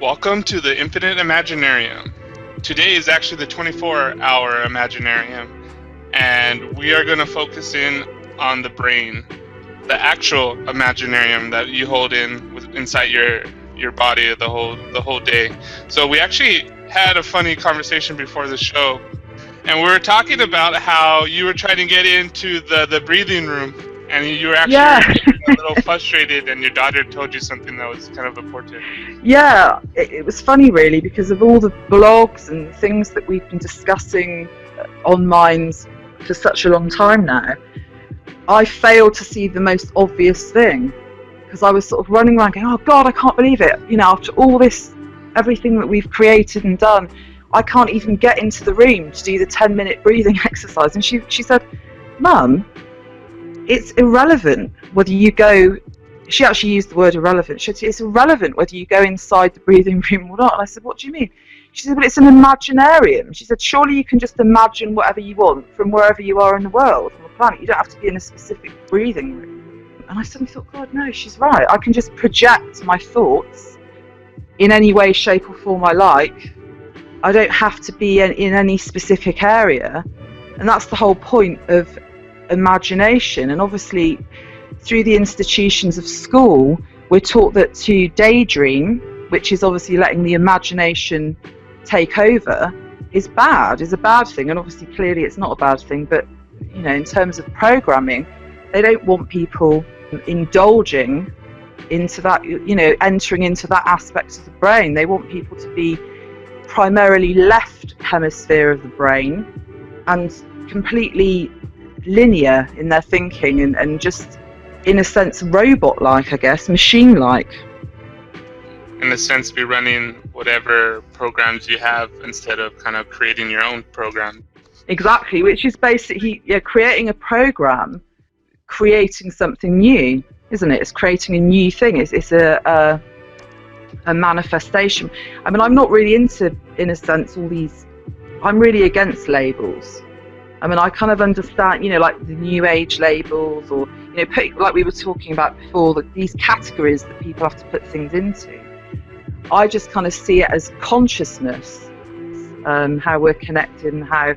Welcome to the Infinite Imaginarium. Today is actually the 24-hour Imaginarium, and we are going to focus in on the brain, the actual Imaginarium that you hold inside your body the whole day. So we actually had a funny conversation before the show, and we were talking about how you were trying to get into the breathing room, and you were actually a little frustrated, and your daughter told you something that was kind of important. Yeah, it was funny really, because of all the blogs and things that we've been discussing on Minds for such a long time now. I failed to see the most obvious thing, because I was sort of running around going, oh God, I can't believe it. You know, after all this, everything that we've created and done, I can't even get into the room to do the 10-minute breathing exercise. And she said, Mum, it's irrelevant whether you go, she actually used the word irrelevant. She said, it's irrelevant whether you go inside the breathing room or not. And I said, what do you mean? She said, well, it's an Imaginarium. She said, surely you can just imagine whatever you want from wherever you are in the world, on the planet. You don't have to be in a specific breathing room. And I suddenly thought, God, no, she's right. I can just project my thoughts in any way, shape or form I like. I don't have to be in any specific area. And that's the whole point of imagination. And obviously, through the institutions of school, we're taught that to daydream, which is obviously letting the imagination take over, is a bad thing. And obviously, clearly it's not a bad thing, but you know, in terms of programming, they don't want people indulging into that, you know, entering into that aspect of the brain. They want people to be primarily left hemisphere of the brain and completely linear in their thinking and just, in a sense, robot-like, I guess, machine-like. In a sense, be running whatever programs you have instead of kind of creating your own program. Exactly, which is basically creating a program, creating something new, isn't it? It's creating a new thing. It's a manifestation. I mean, I'm not really into, in a sense, all these. I'm really against labels. I mean, I kind of understand, you know, like the new age labels, or, you know, like we were talking about before, that these categories that people have to put things into. I just kind of see it as consciousness, how we're connected and how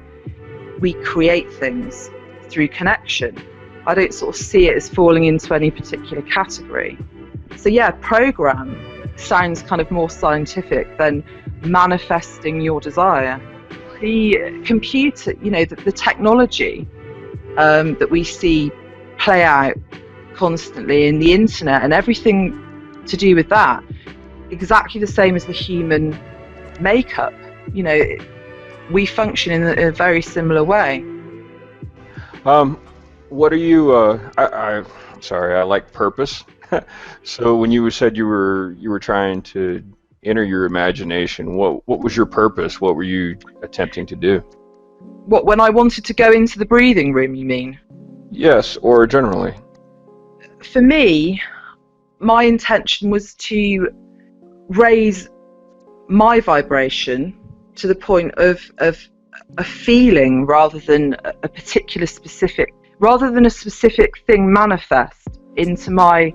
we create things through connection. I don't sort of see it as falling into any particular category. So yeah, program sounds kind of more scientific than manifesting your desire. The computer, you know, the technology that we see play out constantly in the internet and everything to do with that, exactly the same as the human makeup. You know, we function in a very similar way. What are you? I'm sorry. I like purpose. So when you said you were trying to enter your imagination, what was your purpose? What were you attempting to do? What, when I wanted to go into the breathing room, you mean? Yes, or generally. For me, my intention was to raise my vibration to the point of a feeling rather than a particular specific, rather than a specific thing manifest into my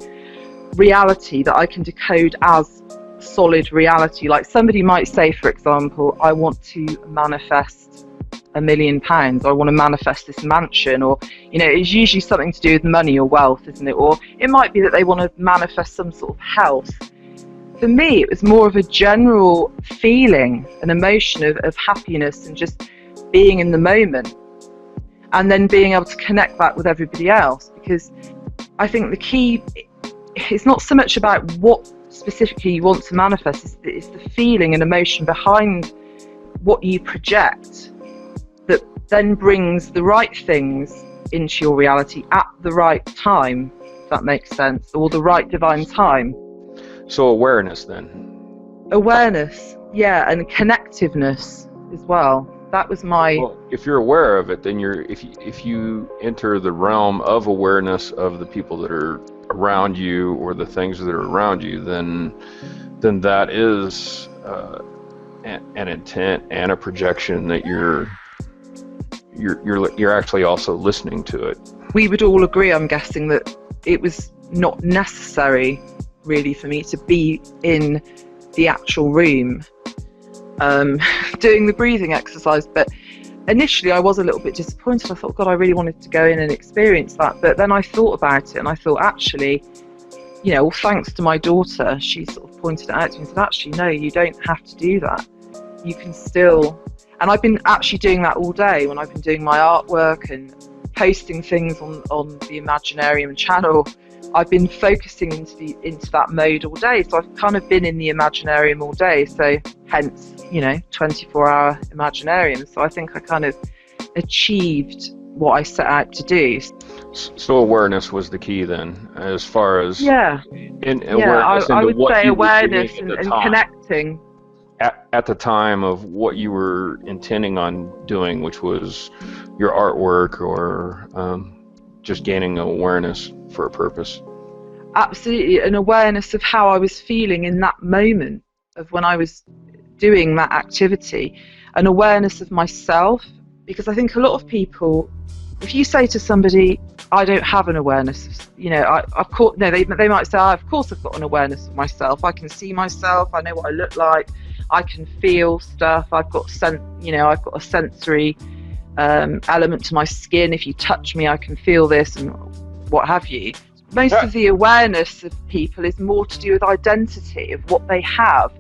reality that I can decode as solid reality. Like somebody might say, for example, I want to manifest £1 million, or I want to manifest this mansion, or, you know, it's usually something to do with money or wealth, isn't it? Or it might be that they want to manifest some sort of health. For me, it was more of a general feeling, an emotion of happiness and just being in the moment, and then being able to connect that with everybody else. Because I think the key is not so much about what specifically you want to manifest, it's the feeling and emotion behind what you project that then brings the right things into your reality at the right time, if that makes sense, or the right divine time. So awareness then? Awareness, yeah, and connectiveness as well. That was my... Well, if you're aware of it, then if you enter the realm of awareness of the people that are around you or the things that are around you, then that is an intent and a projection that you're actually also listening to it. We would all agree, I'm guessing, that it was not necessary really for me to be in the actual room, doing the breathing exercise. But initially I was a little bit disappointed. I thought, God, I really wanted to go in and experience that. But then I thought about it, and I thought, actually, you know, thanks to my daughter, she sort of pointed it out to me and said, actually, no, you don't have to do that. You can still, and I've been actually doing that all day when I've been doing my artwork and posting things on the Imaginarium channel. I've been focusing into that mode all day, so I've kind of been in the Imaginarium all day, so hence, you know, 24-hour Imaginarium. So I think I kind of achieved what I set out to do. So awareness was the key then, as far as I would say awareness and connecting. At the time of what you were intending on doing, which was your artwork or just gaining awareness for a purpose. Absolutely, an awareness of how I was feeling in that moment of when I was doing that activity, an awareness of myself, because I think a lot of people, if you say to somebody, I don't have an awareness, you know, they might say, of course I've got an awareness of myself. I can see myself. I know what I look like. I can feel stuff. I've got a sensory element to my skin. If you touch me, I can feel this and what have you. Most of the awareness of people is more to do with identity, of what they have,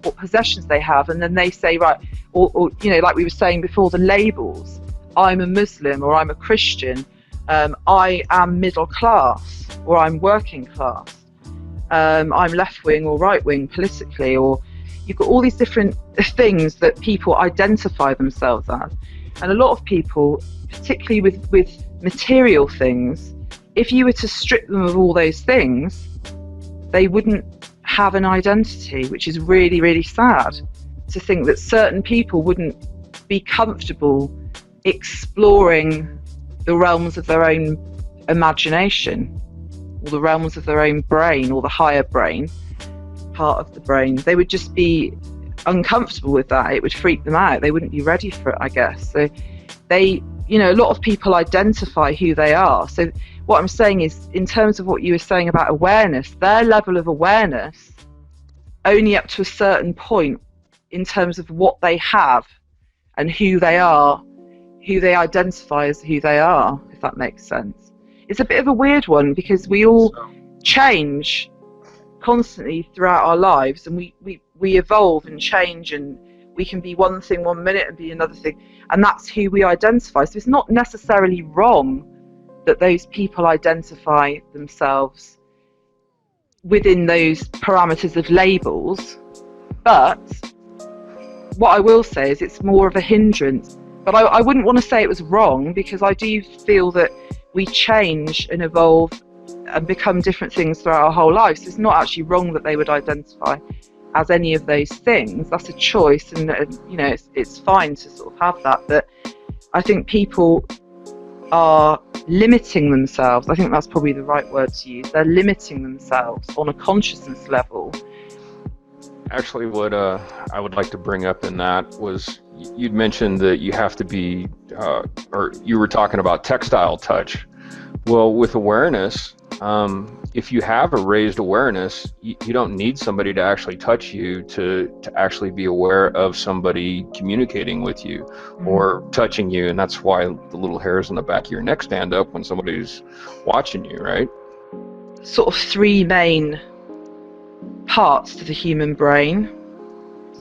what possessions they have, and then they say, right, or you know, like we were saying before, the labels. I'm a Muslim, or I'm a Christian. I am middle class, or I'm working class. I'm left wing or right wing politically, or you've got all these different things that people identify themselves as. And a lot of people, particularly with material things, if you were to strip them of all those things, they wouldn't have an identity, which is really, really sad to think that certain people wouldn't be comfortable exploring the realms of their own imagination, or the realms of their own brain, or the higher brain part of the brain. They would just be uncomfortable with that. It would freak them out. They wouldn't be ready for it, I guess. So they, you know, a lot of people identify who they are. So what I'm saying is, in terms of what you were saying about awareness, their level of awareness only up to a certain point in terms of what they have and who they are, who they identify as who they are, if that makes sense. It's a bit of a weird one, because we all change constantly throughout our lives, and we evolve and change, and we can be one thing one minute and be another thing, and that's who we identify. So it's not necessarily wrong that those people identify themselves within those parameters of labels, but what I will say is it's more of a hindrance. But I wouldn't want to say it was wrong, because I do feel that we change and evolve and become different things throughout our whole lives. So it's not actually wrong that they would identify as any of those things. That's a choice, and you know, it's fine to sort of have that. But I think people are limiting themselves. I think that's probably the right word to use. They're limiting themselves on a consciousness level. Actually, what I would like to bring up in that was, you'd mentioned that you have to be, or you were talking about tactile touch. Well, with awareness, if you have a raised awareness, you don't need somebody to actually touch you to actually be aware of somebody communicating with you or touching you. And that's why the little hairs on the back of your neck stand up when somebody's watching you, right? Sort of three main parts to the human brain.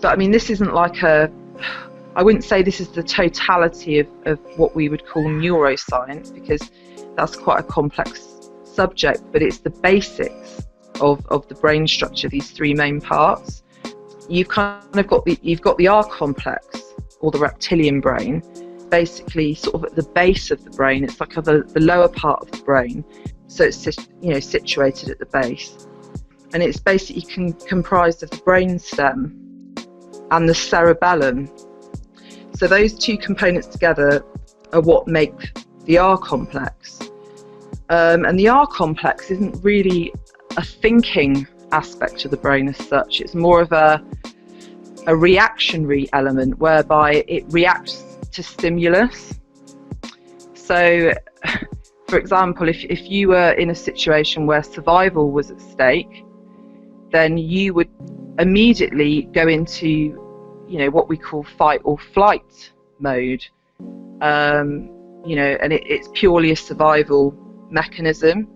But I mean, this isn't like I wouldn't say this is the totality of what we would call neuroscience, because that's quite a complex subject, but it's the basics of the brain structure, these three main parts. You've kind of got the R complex, or the reptilian brain, basically sort of at the base of the brain. It's like the lower part of the brain, so it's just, you know, situated at the base, and it's basically comprised of the brainstem and the cerebellum. So those two components together are what make the R complex. And the R complex isn't really a thinking aspect of the brain as such. It's more of a reactionary element, whereby it reacts to stimulus. So, for example, if you were in a situation where survival was at stake, then you would immediately go into, you know, what we call fight or flight mode. You know, and it's purely a survival mechanism,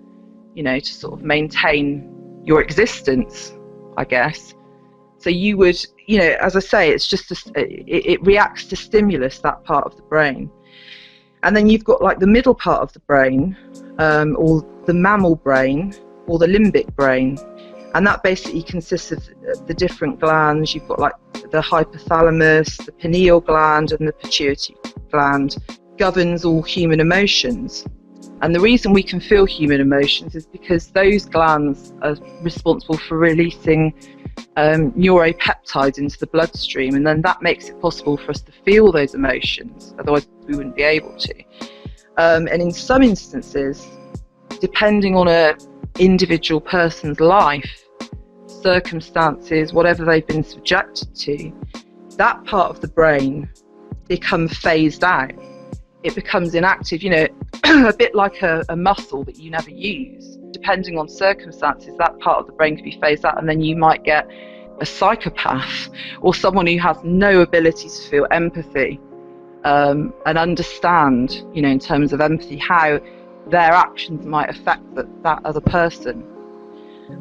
you know, to sort of maintain your existence, I guess. So you would, you know, as I say, it's just it reacts to stimulus, that part of the brain. And then you've got like the middle part of the brain, or the mammal brain, or the limbic brain, and that basically consists of the different glands. You've got like the hypothalamus, the pineal gland, and the pituitary gland. Governs all human emotions. And the reason we can feel human emotions is because those glands are responsible for releasing neuropeptides into the bloodstream, and then that makes it possible for us to feel those emotions, otherwise we wouldn't be able to. And in some instances, depending on an individual person's life, circumstances, whatever they've been subjected to, that part of the brain becomes phased out. It becomes inactive, you know, a bit like a muscle that you never use. Depending on circumstances, that part of the brain can be phased out, and then you might get a psychopath or someone who has no ability to feel empathy and understand, you know, in terms of empathy, how their actions might affect that other person.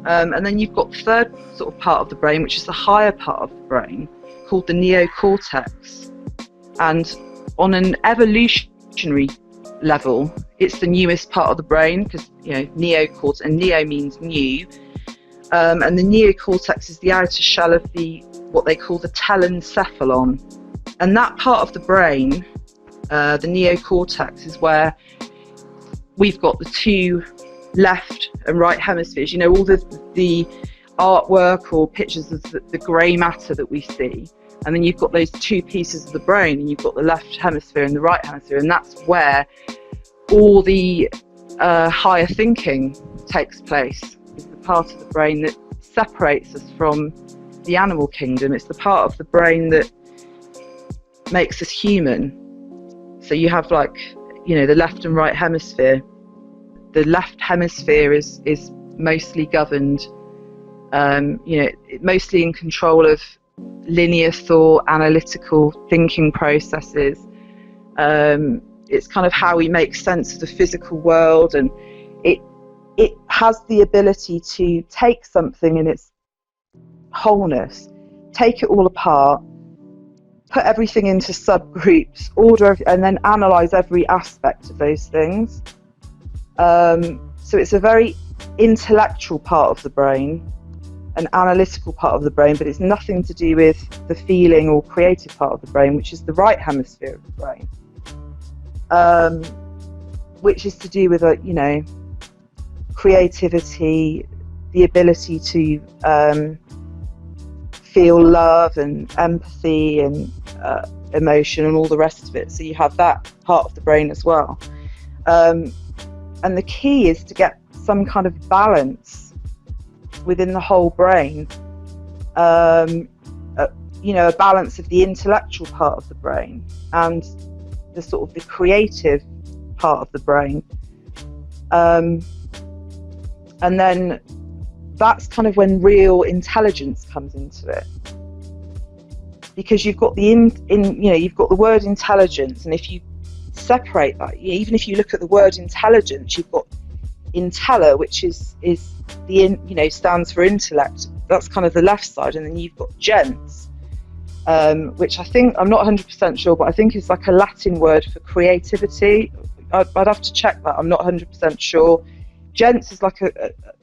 And then you've got the third sort of part of the brain, which is the higher part of the brain, called the neocortex. And on an evolutionary level, it's the newest part of the brain, because, you know, neocortex, and neo means new, and the neocortex is the outer shell of what they call the telencephalon. And that part of the brain, the neocortex, is where we've got the two left and right hemispheres. You know, all the artwork or pictures of the grey matter that we see, and then you've got those two pieces of the brain, and you've got the left hemisphere and the right hemisphere, and that's where all the higher thinking takes place. It's the part of the brain that separates us from the animal kingdom. It's the part of the brain that makes us human. So you have, like, you know, the left and right hemisphere. The left hemisphere is mostly governed, you know, mostly in control of linear thought, analytical thinking processes. It's kind of how we make sense of the physical world, and it has the ability to take something in its wholeness, take it all apart, put everything into subgroups, order, and then analyze every aspect of those things. So it's a very intellectual part of the brain, an analytical part of the brain, but it's nothing to do with the feeling or creative part of the brain, which is the right hemisphere of the brain, which is to do with, you know, creativity, the ability to feel love and empathy and emotion and all the rest of it. So you have that part of the brain as well. And the key is to get some kind of balance within the whole brain, you know, a balance of the intellectual part of the brain and the sort of the creative part of the brain. And then that's kind of when real intelligence comes into it, because you've got you know, you've got the word intelligence, and if you separate that, even if you look at the word intelligence, you've got intella, which is the, you know, stands for intellect. That's kind of the left side, and then you've got gens, which I think, I'm not 100% sure, but I think it's like a Latin word for creativity. I'd have to check that. I'm not 100% sure. Gens is like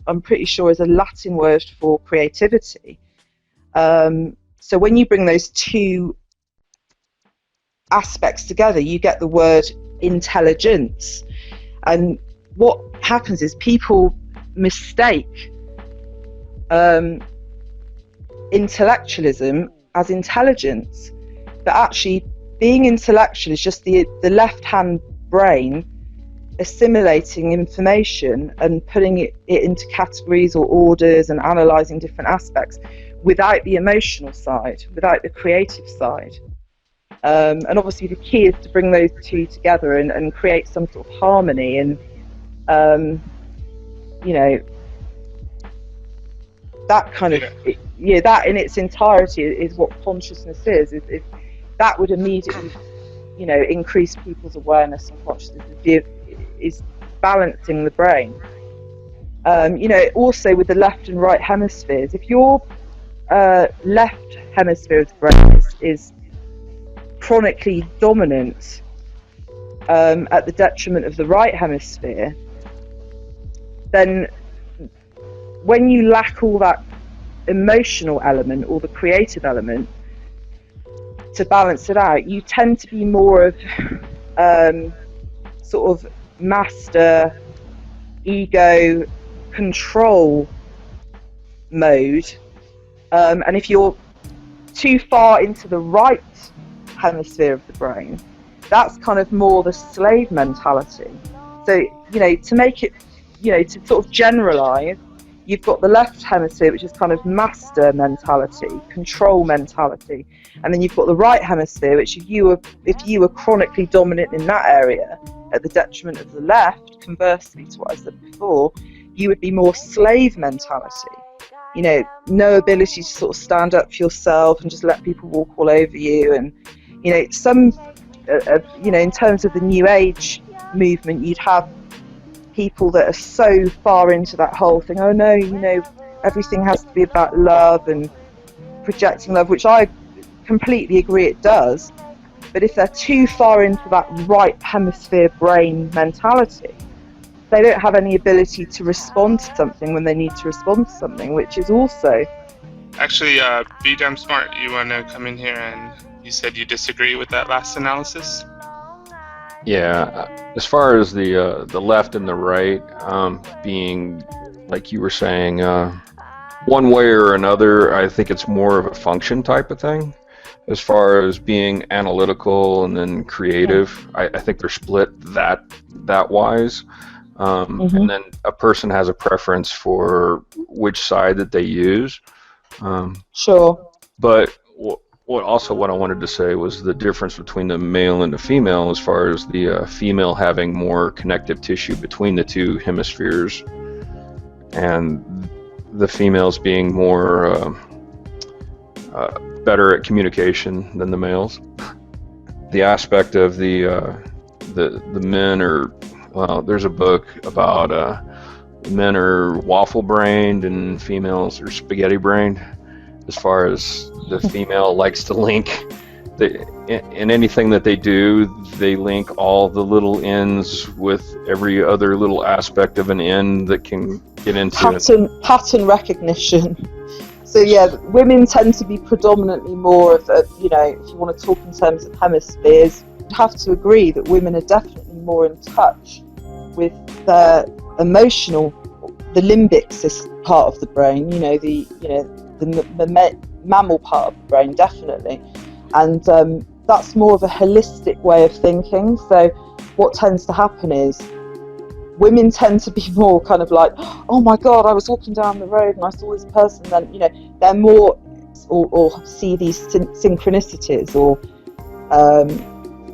I'm pretty sure is a Latin word for creativity. So when you bring those two aspects together, you get the word intelligence. And what happens is people mistake intellectualism as intelligence, but actually being intellectual is just the left hand brain assimilating information and putting it into categories or orders and analysing different aspects without the emotional side, without the creative side. And obviously the key is to bring those two together and create some sort of harmony, and you know, that kind of, yeah, that in its entirety is what consciousness is. If that would immediately, you know, increase people's awareness and consciousness, is balancing the brain. You know, also with the left and right hemispheres, if your left hemisphere of the brain is chronically dominant at the detriment of the right hemisphere, then when you lack all that emotional element or the creative element to balance it out, you tend to be more of sort of master ego control mode, and if you're too far into the right hemisphere of the brain, that's kind of more the slave mentality. So, you know, to make it, you know, to sort of generalize, you've got the left hemisphere, which is kind of master mentality, control mentality, and then you've got the right hemisphere, which if you were chronically dominant in that area at the detriment of the left, conversely to what I said before, you would be more slave mentality. You know, no ability to sort of stand up for yourself and just let people walk all over you. And, you know, some, you know, in terms of the New Age movement, you'd have people that are so far into that whole thing. Oh no, you know, everything has to be about love and projecting love, which I completely agree it does. But if they're too far into that right hemisphere brain mentality, they don't have any ability to respond to something when they need to respond to something, which is also... Actually, Be Damn Smart, you want to come in here, and you said you disagree with that last analysis? Yeah, as far as the left and the right being, like you were saying, one way or another, I think it's more of a function type of thing. As far as being analytical and then creative, I think they're split that wise. And then a person has a preference for which side that they use. Sure. But what I wanted to say was the difference between the male and the female, as far as the female having more connective tissue between the two hemispheres, and the females being more better at communication than the males. The aspect of the men are, well, there's a book about men are waffle-brained and females are spaghetti-brained. As far as the female likes to link, in anything that they do, they link all the little ends with every other little aspect of an end that can get into pattern recognition. So yeah, women tend to be predominantly more of a, you know, if you want to talk in terms of hemispheres, you have to agree that women are definitely more in touch with the emotional, the limbic part of the brain, you know, the mammal part of the brain, definitely. And that's more of a holistic way of thinking. So what tends to happen is women tend to be more kind of like, oh my God, I was walking down the road and I saw this person. Then, you know, they're more, or see these synchronicities or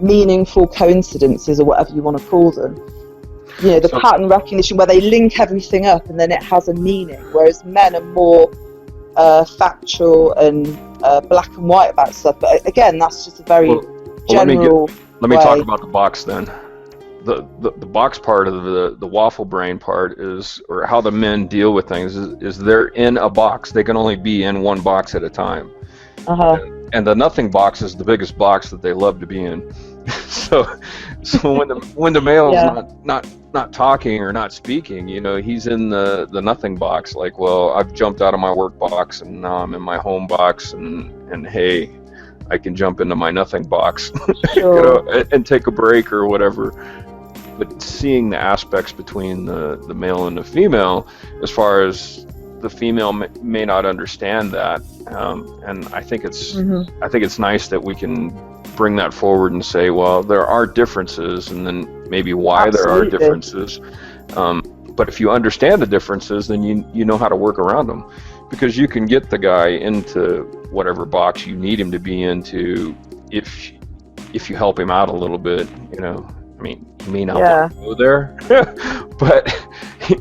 meaningful coincidences or whatever you want to call them. You know, the pattern recognition where they link everything up and then it has a meaning, whereas men are more factual and black and white about stuff. But again, that's just a very general let me talk about the box then. The box part of the waffle brain part is, or how the men deal with things is they're in a box. They can only be in one box at a time. And the nothing box is the biggest box that they love to be in. so when the male is not talking or not speaking, you know, he's in the nothing box. Like, well, I've jumped out of my work box and now I'm in my home box, and hey, I can jump into my nothing box, Sure. you know, and take a break or whatever. But seeing the aspects between the male and the female, as far as the female may not understand that, and I think it's nice that we can bring that forward and say, well, there are differences, and then maybe why there are differences. But if you understand the differences, then you know how to work around them, because you can get the guy into whatever box you need him to be into if you help him out a little bit, you know. I mean, he may not want to go there, but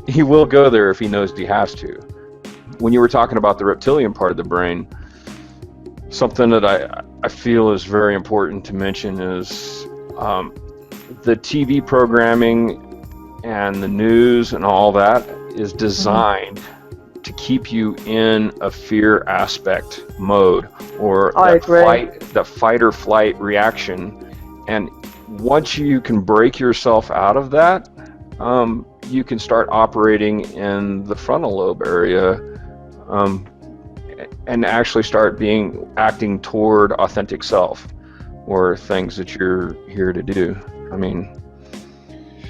he will go there if he knows he has to. when you were talking about the reptilian part of the brain, something that I feel is very important to mention is the TV programming and the news and all that is designed to keep you in a fear aspect mode, or that fight or flight reaction. And once you can break yourself out of that, you can start operating in the frontal lobe area, and actually start acting toward authentic self, or things that you're here to do. I mean,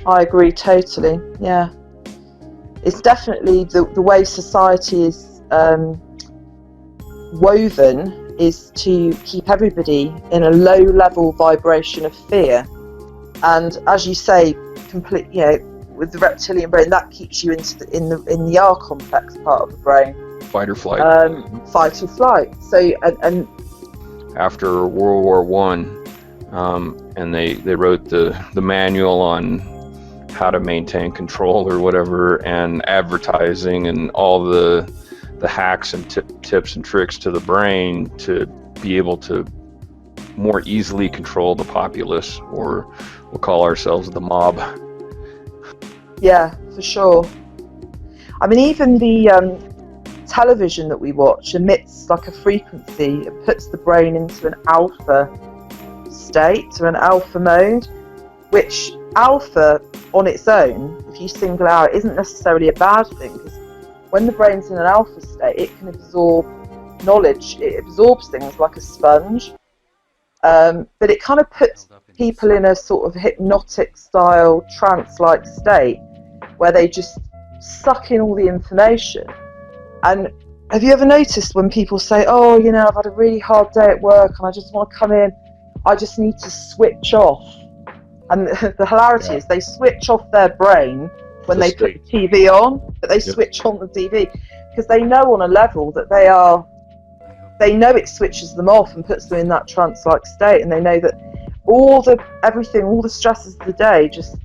I agree totally. Yeah, it's definitely the way society is woven is to keep everybody in a low level vibration of fear, and as you say, with the reptilian brain, that keeps you in the R complex part of the brain. Fight or flight. Fight or flight. So and after World War I, and they wrote the manual on how to maintain control or whatever, and advertising and all the hacks and tips and tricks to the brain to be able to more easily control the populace, or we'll call ourselves the mob. Yeah, for sure. I mean, even the television that we watch emits like a frequency. It puts the brain into an alpha state, or an alpha mode, which alpha on its own, if you single out, isn't necessarily a bad thing, because when the brain's in an alpha state, it can absorb knowledge. It absorbs things like a sponge, but it kind of puts people in a sort of hypnotic style trance-like state where they just suck in all the information. And have you ever noticed when people say, oh, I've had a really hard day at work and I just want to come in, I just need to switch off. And the hilarity is they switch off their brain when they put the TV on, but they switch on the TV because they know on a level that they know it switches them off and puts them in that trance-like state, and they know that all the stresses of the day just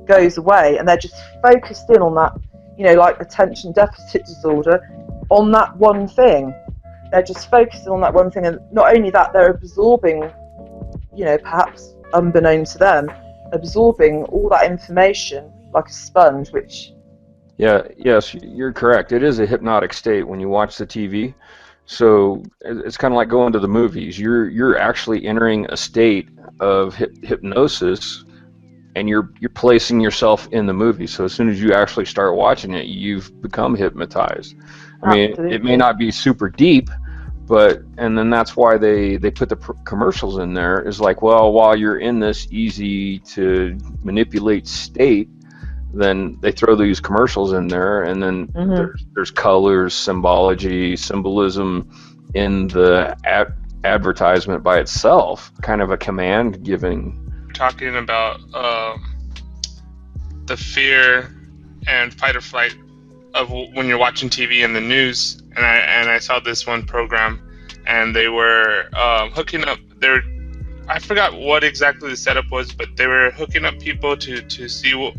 goes away, and they're just focused in on that, like attention deficit disorder, on that one thing. They're just focusing on that one thing, and not only that, they're absorbing, perhaps unbeknown to them, absorbing all that information like a sponge, which... Yes, you're correct. It is a hypnotic state when you watch the TV. So it's kind of like going to the movies. You're actually entering a state of hypnosis, and you're placing yourself in the movie. So as soon as you actually start watching it, you've become hypnotized. I mean, it may not be super deep, and then that's why they put the commercials in there, is like, well, while you're in this easy to manipulate state, then they throw these commercials in there, and then there's colors, symbology, symbolism in the advertisement by itself, kind of a command giving. Talking about the fear and fight or flight of when you're watching TV and the news, and I saw this one program, and they were hooking up I forgot what exactly the setup was, but they were hooking up people to see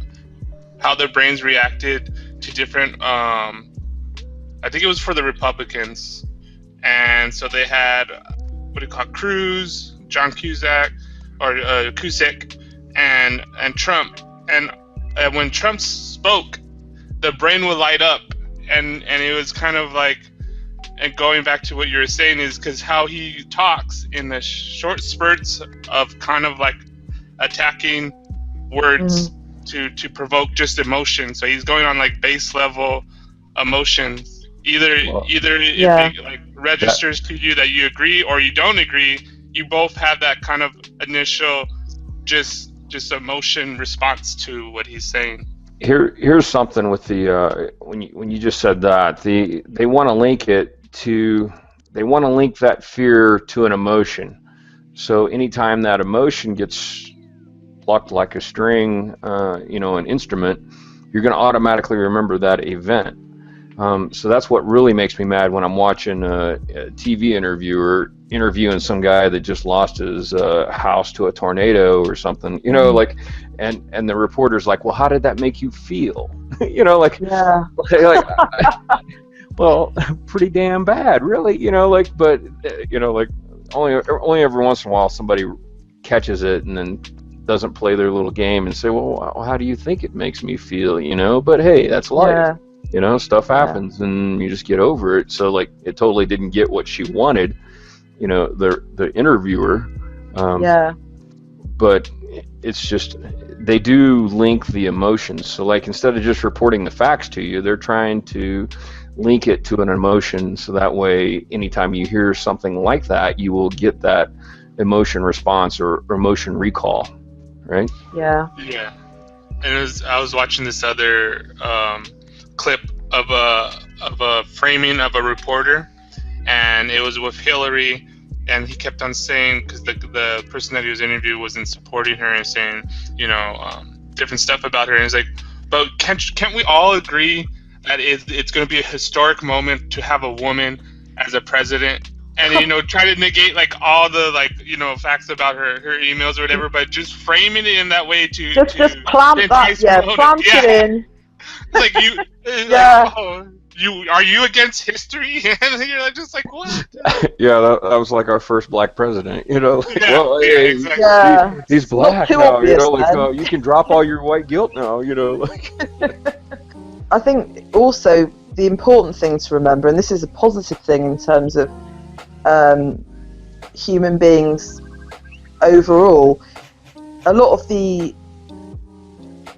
how their brains reacted to different, I think it was for the Republicans. And so they had, Cruz, John Cusack, or Cusick, and Trump. And when Trump spoke, the brain would light up. And it was kind of like, and going back to what you were saying, is because how he talks in the short spurts of kind of like attacking words to provoke just emotion. So he's going on like base level emotions. Either if it like registers to you that you agree or you don't agree, you both have that kind of initial just emotion response to what he's saying. Here's something with the when you just said that, they want to link that fear to an emotion. So anytime that emotion gets plucked like a string, an instrument, you're going to automatically remember that event. So that's what really makes me mad when I'm watching a TV interviewer interviewing some guy that just lost his house to a tornado or something, and the reporter's like, well, how did that make you feel? well, pretty damn bad, really. But like only every once in a while somebody catches it and then doesn't play their little game and say, well, how do you think it makes me feel? But hey, that's life. Stuff happens and you just get over it. So like, it totally didn't get what she wanted, the interviewer. But it's just, they do link the emotions. So like, instead of just reporting the facts to you, they're trying to link it to an emotion, so that way anytime you hear something like that, you will get that emotion response or emotion recall, right? Yeah. And I was watching this other clip of a framing of a reporter, and it was with Hillary, and he kept on saying, because the person that he was interviewing wasn't supporting her and saying different stuff about her, and he's like, but can't we all agree that it's going to be a historic moment to have a woman as a president? And try to negate like all the facts about her emails or whatever, but just framing it in that way to just plant that, plant it in. Like like, oh, are you against history? And you're like, just like, what? Yeah, that was like our first black president, Well, exactly. He's black now, like, you can drop all your white guilt now, like. I think also the important thing to remember, and this is a positive thing in terms of human beings overall, a lot of the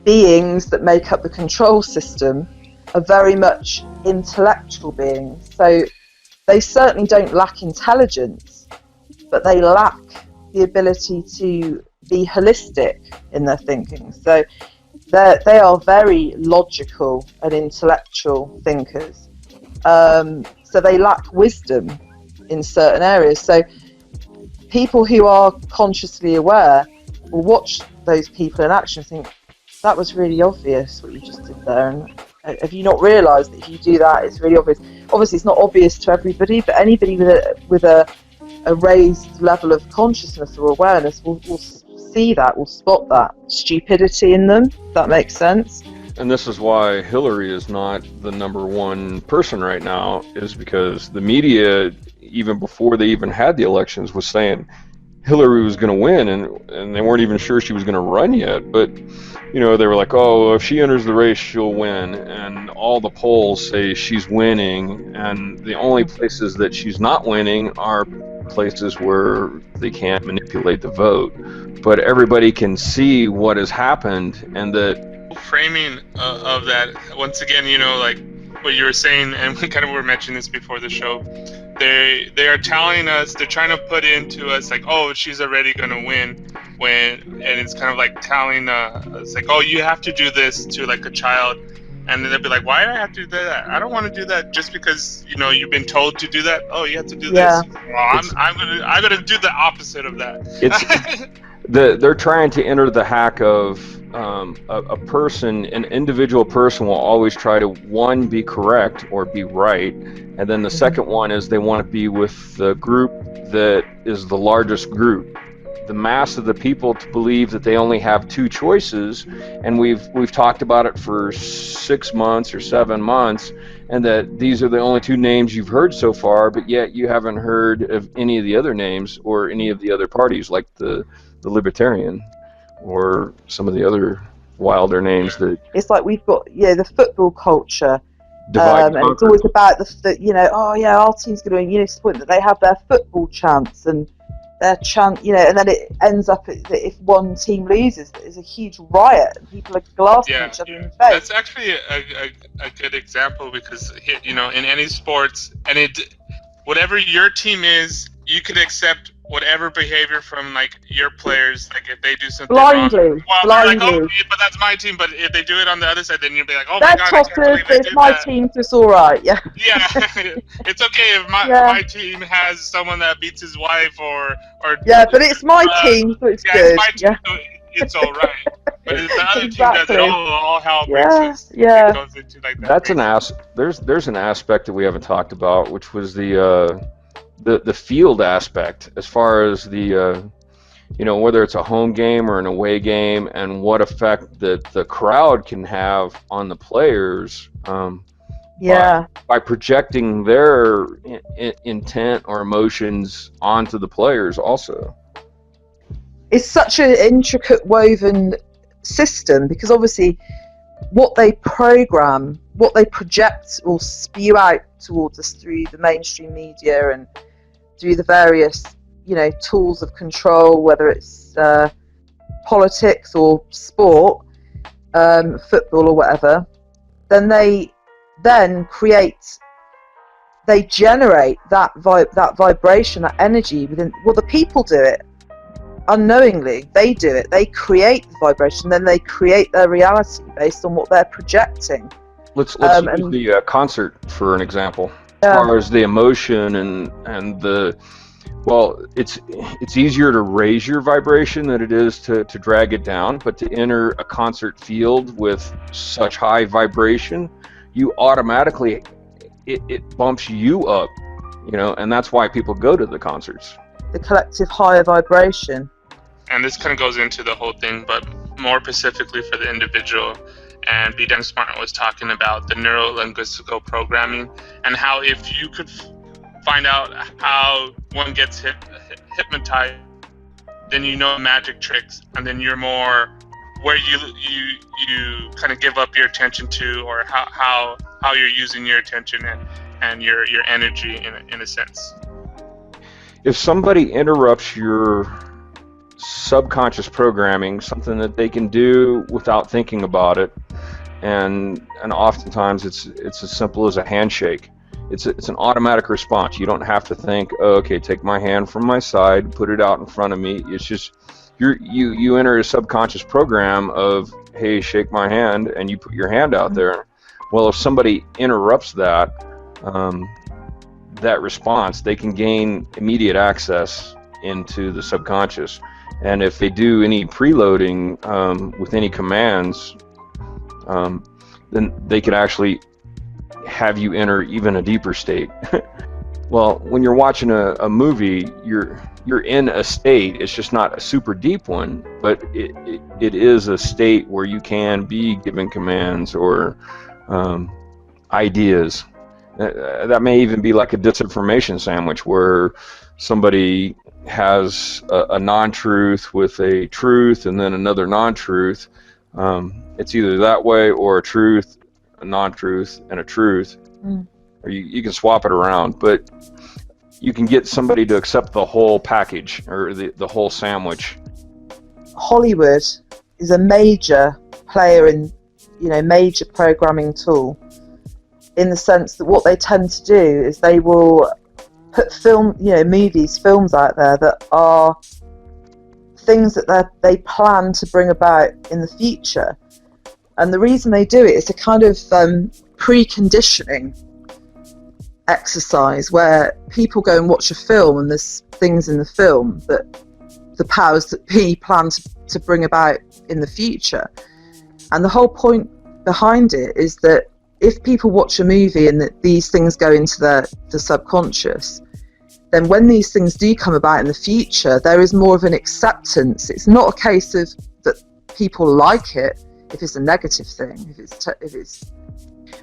beings that make up the control system are very much intellectual beings. So they certainly don't lack intelligence, but they lack the ability to be holistic in their thinking. So they are very logical and intellectual thinkers. So they lack wisdom in certain areas. So people who are consciously aware will watch those people in action and think, that was really obvious what you just did there. And have you not realised that if you do that, it's really obvious? Obviously, it's not obvious to everybody, but anybody with a raised level of consciousness or awareness will see that, will spot that stupidity in them, if that makes sense. And this is why Hillary is not the number one person right now, is because the media, even before they even had the elections, was saying Hillary was going to win, and they weren't even sure she was going to run yet. But they were like, oh, if she enters the race, she'll win, and all the polls say she's winning, and the only places that she's not winning are places where they can't manipulate the vote. But everybody can see what has happened, and that framing of that, once again, like what you were saying, and we kind of were mentioning this before the show, they are telling us, they're trying to put into us like, oh, she's already going to win, and it's kind of like telling us like, oh, you have to do this to like a child, and then they'll be like, why do I have to do that? I don't want to do that just because you've been told to do that. Oh, you have to do this. Well, I'm gonna do the opposite of that. They're trying to enter the hack of a person, an individual person will always try to, one, be correct or be right, and then the second one is they want to be with the group that is the largest group, the mass of the people, to believe that they only have two choices. And we've talked about it for 6 months or 7 months, and that these are the only two names you've heard so far, but yet you haven't heard of any of the other names or any of the other parties, like the Libertarian or some of the other wilder names. That it's like we've got the football culture, and it's always about our team's going to win, to the point that they have their football chants and their chant, and then it ends up that if one team loses, there's a huge riot and people are glassing each other in the face. That's actually a good example, because in any sports, and whatever your team is, you could accept whatever behavior from like your players, like if they do something blindly, wrong. Well, like, oh, but that's my team. But if they do it on the other side, then you'll be like, oh my god, it's my team, so it's all right. Yeah. Yeah, it's okay if my team has someone that beats his wife or. Yeah, but it's my team, so it's good. It's my team, so it's all right. But if the other team does it, all hell breaks loose. Yeah. It goes into like that. That's there's an aspect that we haven't talked about, which was the field aspect, as far as the whether it's a home game or an away game, and what effect that the crowd can have on the players. Yeah. by projecting their intent or emotions onto the players also. It's such an intricate woven system, because obviously what they program, what they project or spew out towards us through the mainstream media and through the various, tools of control, whether it's politics or sport, football or whatever, then they generate that vibration, that energy within. Well, the people do it unknowingly. They do it. They create the vibration, then they create their reality based on what they're projecting. Let's use the concert for an example. As far as the emotion and the, well, it's easier to raise your vibration than it is to drag it down. But to enter a concert field with such high vibration, you automatically, it bumps you up, and that's why people go to the concerts. The collective higher vibration. And this kind of goes into the whole thing, but more specifically for the individual. And B. Dennis Martin was talking about the neuro-linguistical programming, and how if you could find out how one gets hypnotized, then magic tricks, and then you're more where you kind of give up your attention to, or how you're using your attention and your energy in a sense. If somebody interrupts your subconscious programming, something that they can do without thinking about it, and oftentimes it's as simple as a handshake. It's an automatic response. You don't have to think, oh, okay, take my hand from my side, put it out in front of me. It's just you enter a subconscious program of, hey, shake my hand, and you put your hand out there. Well, if somebody interrupts that response, they can gain immediate access into the subconscious. And if they do any preloading with any commands, then they could actually have you enter even a deeper state. Well, when you're watching a movie, you're in a state. It's just not a super deep one, but it is a state where you can be given commands or ideas. That may even be like a disinformation sandwich, where somebody has a non-truth with a truth and then another non-truth. It's either that way, or a truth, a non-truth, and a truth. Or you can swap it around, but you can get somebody to accept the whole package, or the whole sandwich. Hollywood is a major player in, major programming tool, in the sense that what they tend to do is they will put films out there that are things that they plan to bring about in the future. And the reason they do it is a kind of preconditioning exercise, where people go and watch a film and there's things in the film that the powers that be plan to bring about in the future. And the whole point behind it is that if people watch a movie and that these things go into the subconscious, then when these things do come about in the future, there is more of an acceptance. It's not a case of that people like it if it's a negative thing,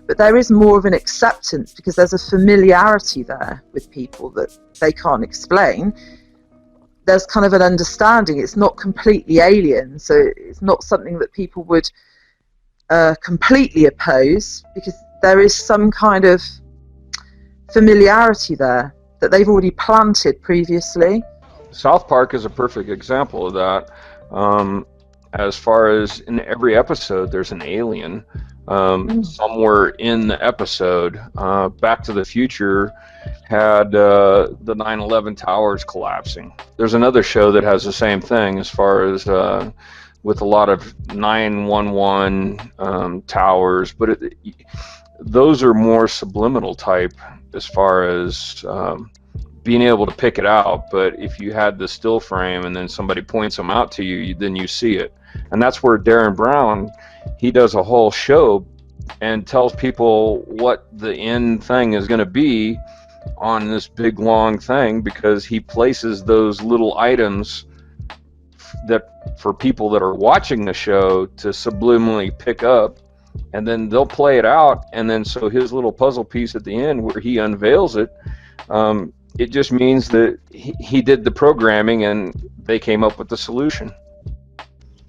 but there is more of an acceptance, because there's a familiarity there with people that they can't explain. There's kind of an understanding. It's not completely alien, so it's not something that people would completely oppose, because there is some kind of familiarity there that they've already planted previously. South Park is a perfect example of that. As far as in every episode, there's an alien somewhere in the episode. Back to the Future had the 9/11 towers collapsing. There's another show that has the same thing, as far as with a lot of 911 towers, but those are more subliminal type as far as being able to pick it out. But if you had the still frame and then somebody points them out to you, then you see it. And that's where Darren Brown, he does a whole show and tells people what the end thing is going to be on this big long thing, because he places those little items that for people that are watching the show to subliminally pick up and then they'll play it out, and then so his little puzzle piece at the end where he unveils it, it just means that he did the programming and they came up with the solution.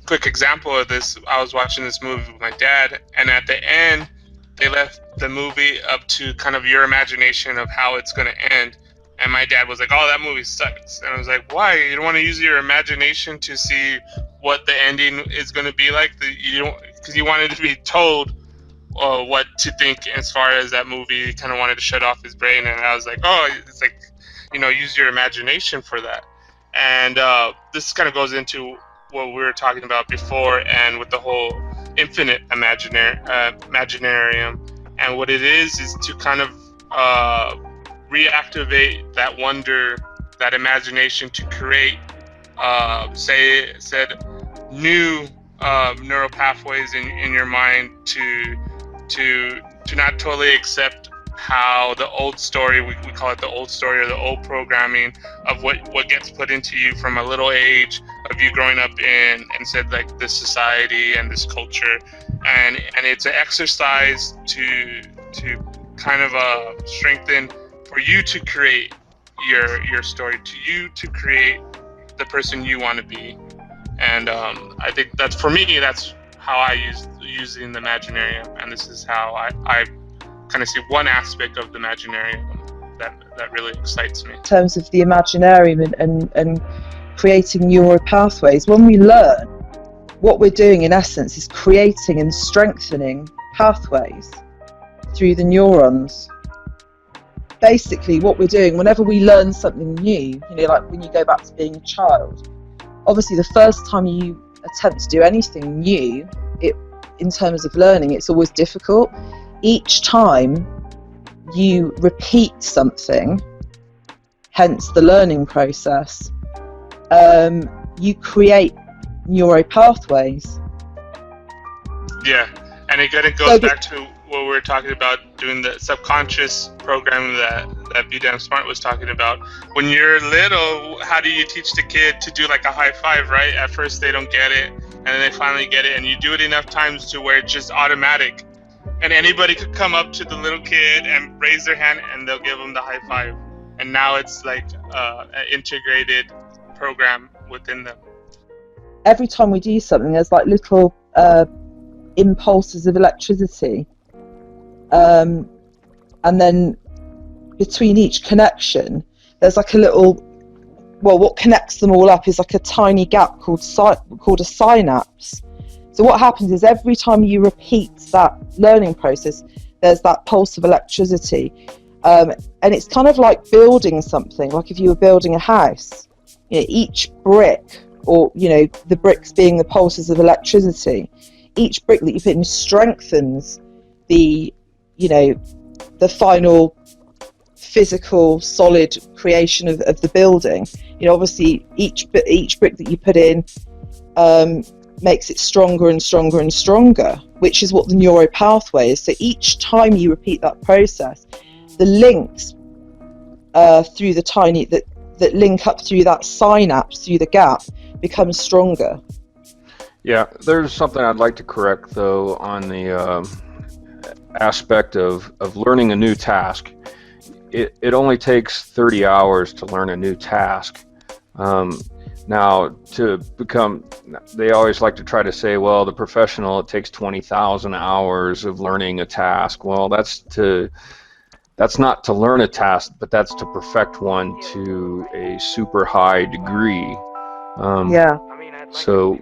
Quick example of this, I was watching this movie with my dad, and at the end they left the movie up to kind of your imagination of how it's going to end. And my dad was like, "Oh, that movie sucks." And I was like, "Why? You don't want to use your imagination to see what the ending is going to be like? You don't, because you wanted to be told what to think as far as that movie." He kind of wanted to shut off his brain, and I was like, "Oh, it's like, use your imagination for that." And this kind of goes into what we were talking about before, and with the whole infinite Imaginarium, and what it is to kind of reactivate that wonder, that imagination, to create, said new neural pathways in your mind to not totally accept how the old story, we call it the old story or the old programming of what gets put into you from a little age of you growing up in, and said, like, this society and this culture, and it's an exercise to kind of strengthen for you to create your story, to create the person you want to be. And I think that's, for me, that's how I using the Imaginarium, and this is how I kind of see one aspect of the Imaginarium that really excites me. In terms of the Imaginarium and creating neural pathways, when we learn, what we're doing in essence is creating and strengthening pathways through the neurons. Basically, what we're doing whenever we learn something new, like when you go back to being a child, obviously the first time you attempt to do anything new, in terms of learning, it's always difficult. Each time you repeat something, hence the learning process, you create neural pathways. Yeah, and it kind of goes back to what we were talking about, doing the subconscious programming that Be Damn Smart was talking about. When you're little, how do you teach the kid to do like a high five, right? At first they don't get it, and then they finally get it, and you do it enough times to where it's just automatic. And anybody could come up to the little kid and raise their hand, and they'll give them the high five. And now it's like an integrated program within them. Every time we do something, there's like little impulses of electricity. And then between each connection, there's like a little, what connects them all up is like a tiny gap called a synapse. So what happens is every time you repeat that learning process, there's that pulse of electricity. And it's kind of like building something, like if you were building a house, each brick, or, the bricks being the pulses of electricity, each brick that you put in strengthens the final physical solid creation of the building. Obviously each brick that you put in makes it stronger and stronger and stronger, which is what the neural pathway is. So each time you repeat that process, the links through the tiny that link up through that synapse, through the gap, becomes stronger. Yeah, there's something I'd like to correct though on the aspect of learning a new task. It only takes 30 hours to learn a new task. Now, to become, they always like to try to say, well, the professional, it takes 20,000 hours of learning a task. Well, that's not to learn a task, but that's to perfect one to a super high degree. So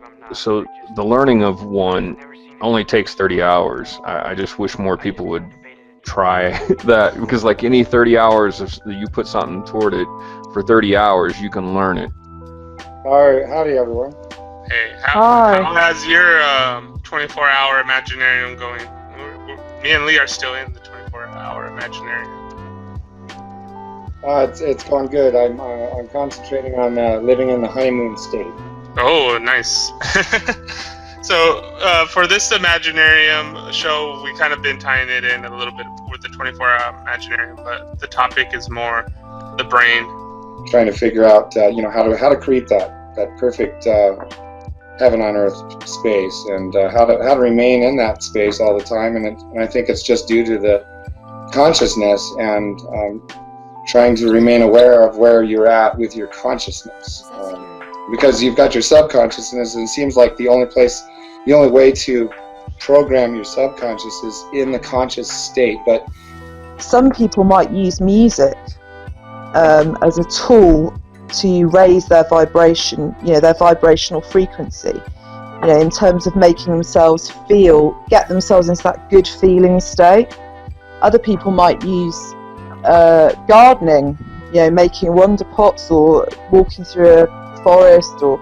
the learning of one only takes 30 hours. I just wish more people would try that, because like any 30 hours, if you put something toward it for 30 hours, you can learn it. All right, howdy everyone. Hey, how has your 24-hour Imaginarium going? Me and Lee are still in the 24-hour Imaginarium. It's going good. I'm concentrating on living in the honeymoon state. Oh, nice. So for this Imaginarium show, we kind of been tying it in a little bit with the 24-hour Imaginarium, but the topic is more the brain. Trying to figure out, how to create that perfect heaven on earth space, and how to remain in that space all the time. And I think it's just due to the consciousness and trying to remain aware of where you're at with your consciousness, because you've got your subconsciousness, and it seems like the only way to program your subconscious is in the conscious state. But some people might use music as a tool to raise their vibration, their vibrational frequency, in terms of making themselves get themselves into that good feeling state. Other people might use gardening, making wonder pots, or walking through a forest, or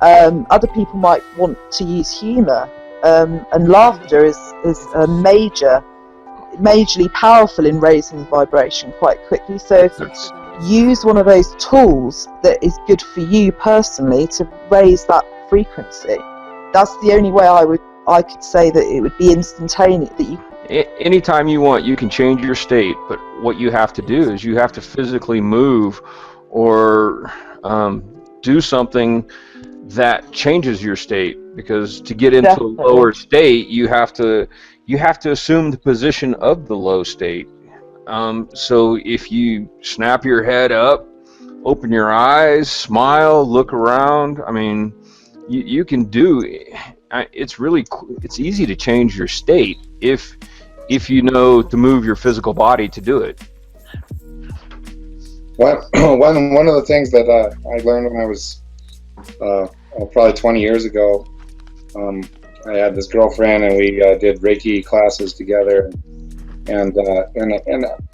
other people might want to use humour, and laughter is majorly powerful in raising the vibration quite quickly. So use one of those tools that is good for you personally to raise that frequency. That's the only way I could say that it would be instantaneous. That you anytime you want, you can change your state, but what you have to do is you have to physically move or do something that changes your state, because to get into a lower state, you have to assume the position of the low state. So if you snap your head up, open your eyes, smile, look around, I mean, you can do it's easy to change your state if you know to move your physical body to do it. One of the things that I learned when I was probably 20 years ago, I had this girlfriend, and we did Reiki classes together, and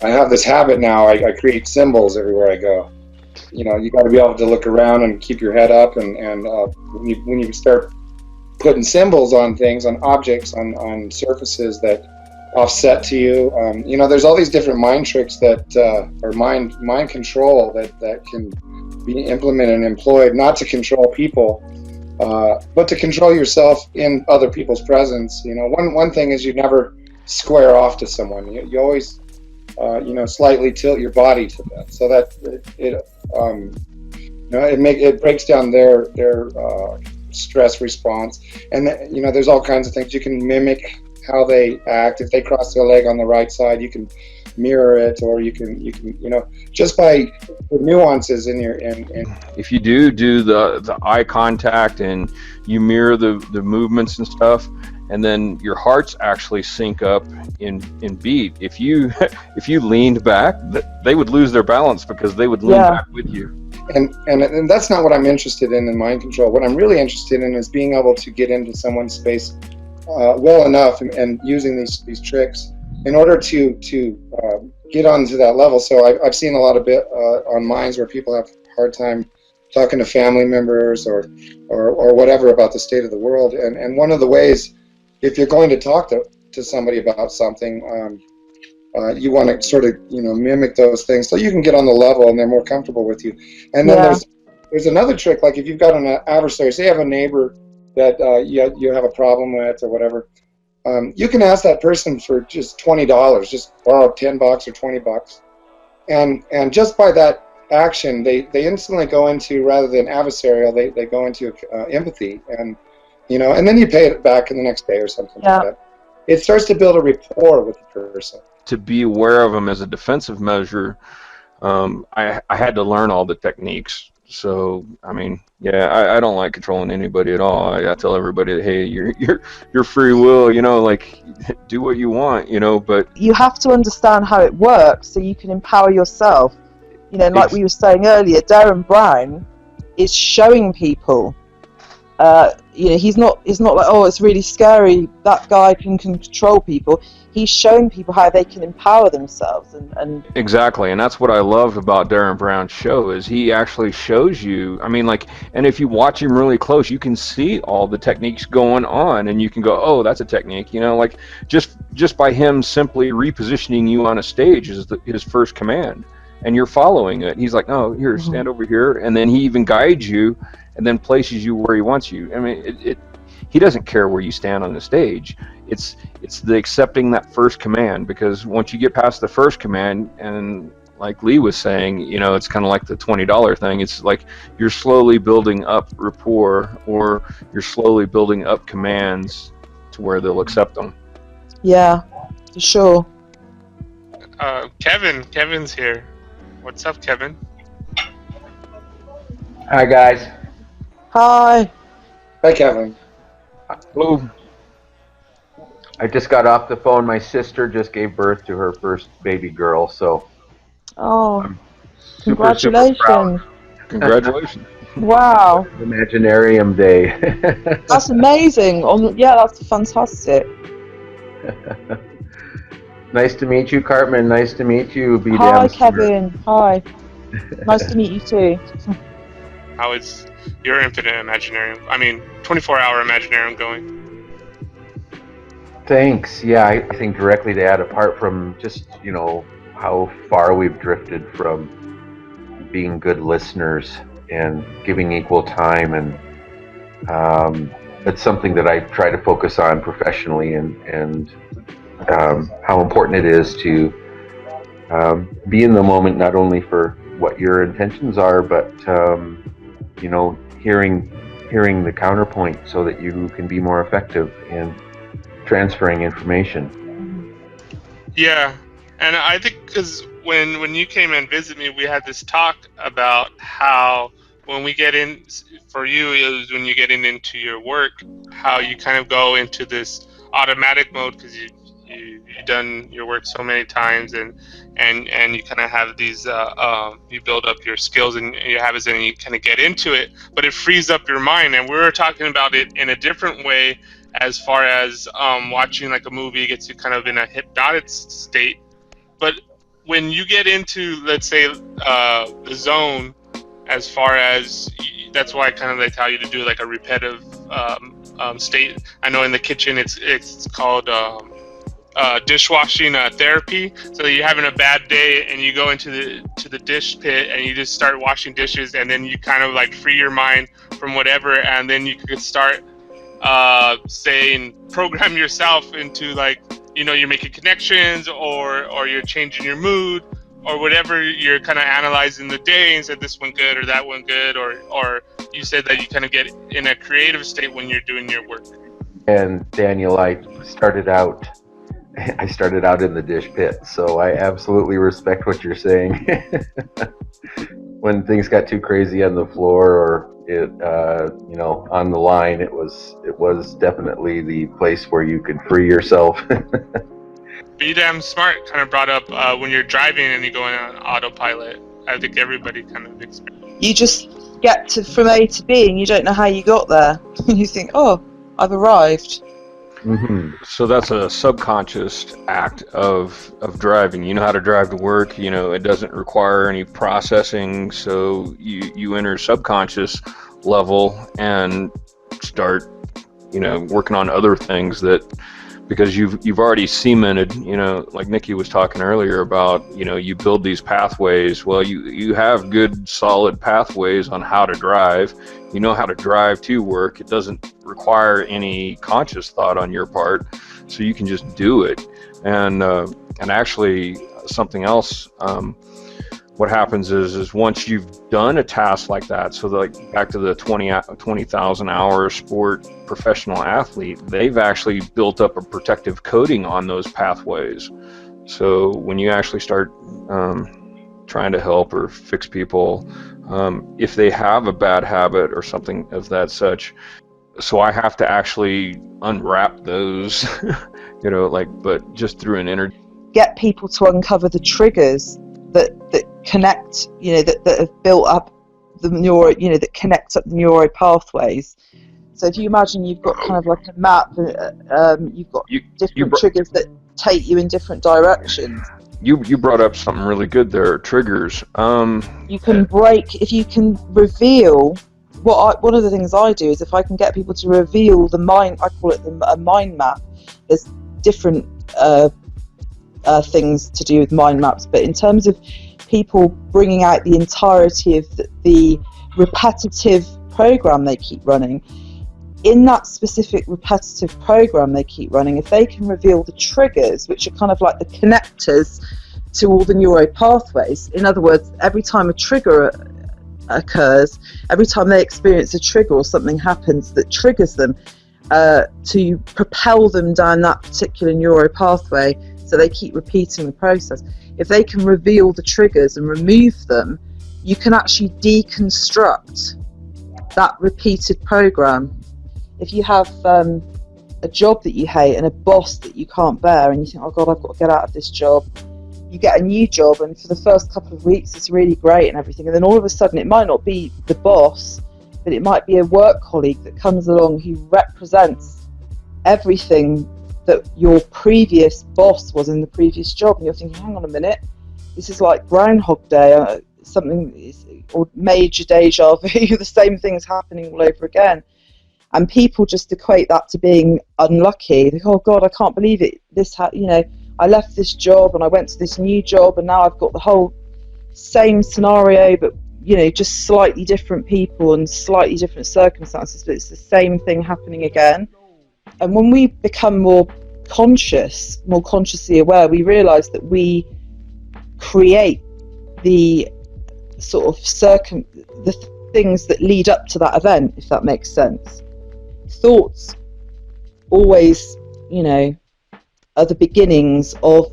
I have this habit now. I create symbols everywhere I go. You got to be able to look around and keep your head up, and when you start putting symbols on things, on objects, on surfaces that offset to you, there's all these different mind tricks that are mind control that can be implemented and employed, not to control people, but to control yourself in other people's presence. One thing is you never square off to someone. You always slightly tilt your body to them, so that it breaks down their stress response. And there's all kinds of things you can mimic how they act. If they cross their leg on the right side, you can mirror it, or you can just by the nuances in your if you do the eye contact and you mirror the movements and stuff, and then your hearts actually sync up in beat. If you leaned back, they would lose their balance, because they would lean back with you. And that's not what I'm interested in mind control. What I'm really interested in is being able to get into someone's space well enough, and using these tricks in order to get onto that level. So I've seen a lot of on minds where people have a hard time talking to family members or whatever about the state of the world. And one of the ways, if you're going to talk to somebody about something, you want to sort of mimic those things so you can get on the level and they're more comfortable with you. And then there's another trick, like if you've got an adversary, say you have a neighbor that you have a problem with or whatever, you can ask that person for just $20, just borrow $10 or $20, and just by that action, they instantly go into, rather than adversarial, they go into empathy, and then you pay it back in the next day or something like that. It starts to build a rapport with the person. To be aware of them as a defensive measure, I had to learn all the techniques. So I mean, I don't like controlling anybody at all. I tell everybody, hey, you're free will, like do what you want, but you have to understand how it works so you can empower yourself. Like we were saying earlier, Darren Brown is showing people. He's not like, oh, it's really scary, that guy can control people. He's showing people how they can empower themselves, and exactly. And that's what I love about Darren Brown's show, is he actually shows you, and if you watch him really close, you can see all the techniques going on, and you can go, oh, that's a technique, like just by him simply repositioning you on a stage is his first command, and you're following it. He's like, no, here, stand over here, and then he even guides you and then places you where he wants you. I mean, he doesn't care where you stand on the stage. It's the accepting that first command, because once you get past the first command, and like Lee was saying, you know, it's kind of like the $20 thing. It's like you're slowly building up rapport, or you're slowly building up commands to where they'll accept them. Yeah, for sure. Kevin's here. What's up, Kevin? Hi, guys. Hi. Hi, Kevin. Hello. I just got off the phone. My sister just gave birth to her first baby girl, so Oh, I'm congratulations. super proud. Congratulations. Wow, Imaginarium Day. that's amazing. Yeah, that's fantastic. Nice to meet you, Cartman. Nice to meet you, B. Hi, Dempster. Kevin. Hi. Nice to meet you too. How is your infinite Imaginarium? I mean, 24-hour Imaginarium going? Thanks. Yeah, I think directly to add, apart from just, you know, how far we've drifted from being good listeners and giving equal time, and it's something that I try to focus on professionally, and how important it is to be in the moment, not only for what your intentions are, but you know, hearing the counterpoint so that you can be more effective in transferring information. Yeah, and I think because when you came and visit me, we had this talk about how when we get in, for you, it was when you getting into your work, how you kind of go into this automatic mode because you've done your work so many times, and you kind of have these you build up your skills and your habits, and you kind of get into it, but it frees up your mind. And we were talking about it in a different way, as far as watching like a movie gets you kind of in a hypnotic state. But when you get into, let's say, the zone, as far as that's why kind of they tell you to do like a repetitive state. I know in the kitchen it's called dishwashing therapy. So you're having a bad day and you go into the dish pit and you just start washing dishes, and then you kind of like free your mind from whatever, and then you could start saying program yourself into, like, you know, you're making connections, or you're changing your mood, or whatever. You're kind of analyzing the day and said this one good or that one good, or you said that you kind of get in a creative state when you're doing your work. And Daniel, I started out in the dish pit, so I absolutely respect what you're saying. When things got too crazy on the floor, or you know, on the line, it was definitely the place where you could free yourself. Be Damn Smart kind of brought up when you're driving and you go on autopilot. I think everybody kind of experiences. You just get from A to B and you don't know how you got there. You think, oh, I've arrived. Mm-hmm. So that's a subconscious act of driving. You know how to drive to work. You know, it doesn't require any processing. So you enter subconscious level and start, you know, working on other things, that because you've already cemented, you know, like Nikki was talking earlier about, you know, you build these pathways. Well, you have good solid pathways on how to drive. You know how to drive to work. It doesn't require any conscious thought on your part, so you can just do it. And actually, something else. What happens is once you've done a task like that, so like back to the 20,000 hour sport professional athlete, they've actually built up a protective coating on those pathways. So when you actually start trying to help or fix people, if they have a bad habit or something of that such, so I have to actually unwrap those, you know, like, but just through an energy. Get people to uncover the triggers that connect, you know, that have built up the neuro, you know, that connect up the neuro pathways. So if you imagine you've got kind of like a map, you've got different triggers that take you in different directions. You brought up something really good there, triggers. You can break, if you can reveal, one of the things I do is if I can get people to reveal the mind, I call it a mind map. There's different things to do with mind maps, but in terms of people bringing out the entirety of the repetitive program they keep running, in that specific repetitive program they keep running, if they can reveal the triggers, which are kind of like the connectors to all the neuro pathways. In other words, every time a trigger occurs, every time they experience a trigger or something happens that triggers them, to propel them down that particular neuro pathway, so they keep repeating the process. If they can reveal the triggers and remove them, you can actually deconstruct that repeated program. If you have a job that you hate and a boss that you can't bear, and you think, oh God, I've got to get out of this job, you get a new job, and for the first couple of weeks it's really great and everything, and then all of a sudden it might not be the boss, but it might be a work colleague that comes along who represents everything that your previous boss was in the previous job, and you're thinking, hang on a minute, this is like Groundhog Day, something is, or major deja vu, the same thing's happening all over again. And people just equate that to being unlucky. They go, oh God, I can't believe it. I left this job and I went to this new job, and now I've got the whole same scenario, but just slightly different people and slightly different circumstances, but it's the same thing happening again. And when we become more conscious, more consciously aware, we realize that we create the sort of the things that lead up to that event, if that makes sense. Thoughts always, are the beginnings of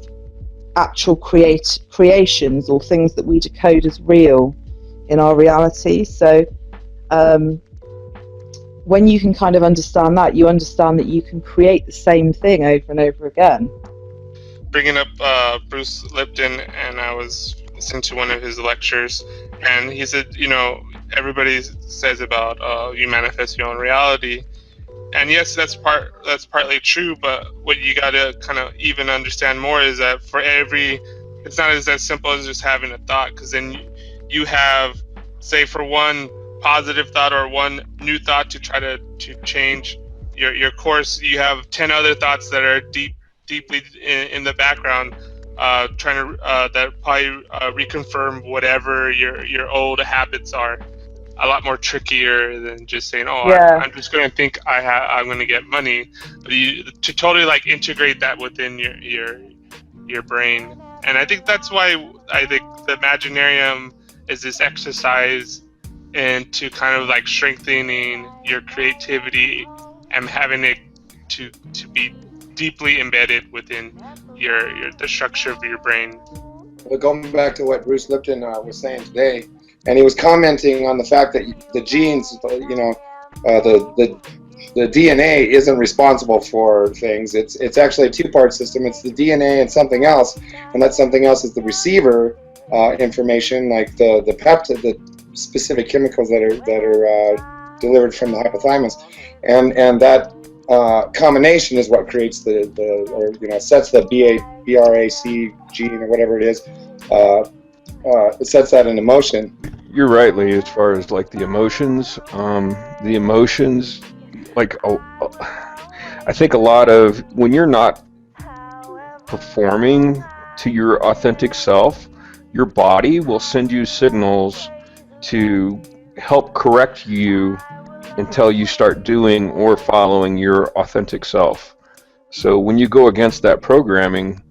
actual creations, or things that we decode as real in our reality. So when you can kind of understand that, you understand that you can create the same thing over and over again. Bringing up Bruce Lipton, and I was listening to one of his lectures, and he said, everybody says about you manifest your own reality. And yes, that's partly true, but what you got to kind of even understand more is that it's not as simple as just having a thought, because then you have, say, for one positive thought or one new thought to try to change your course, you have 10 other thoughts that are deeply in the background, trying to that probably reconfirm whatever your old habits are. A lot more trickier than just saying, I'm just going to think I'm going to get money. But to totally integrate that within your brain. And I think that's why I think the Imaginarium is this exercise into kind of strengthening your creativity and having it to be deeply embedded within the structure of your brain. Well, going back to what Bruce Lipton was saying today, and he was commenting on the fact that the genes, the DNA isn't responsible for things. It's actually a two-part system. It's the DNA and something else, and that something else is the receiver information, like the peptide, the specific chemicals that are delivered from the hypothalamus, and that combination is what creates sets the BRAC gene or whatever it is. It sets that into motion. You're right, Lee, as far as the emotions. I think a lot of when you're not performing to your authentic self, your body will send you signals to help correct you until you start doing or following your authentic self. So when you go against that programming,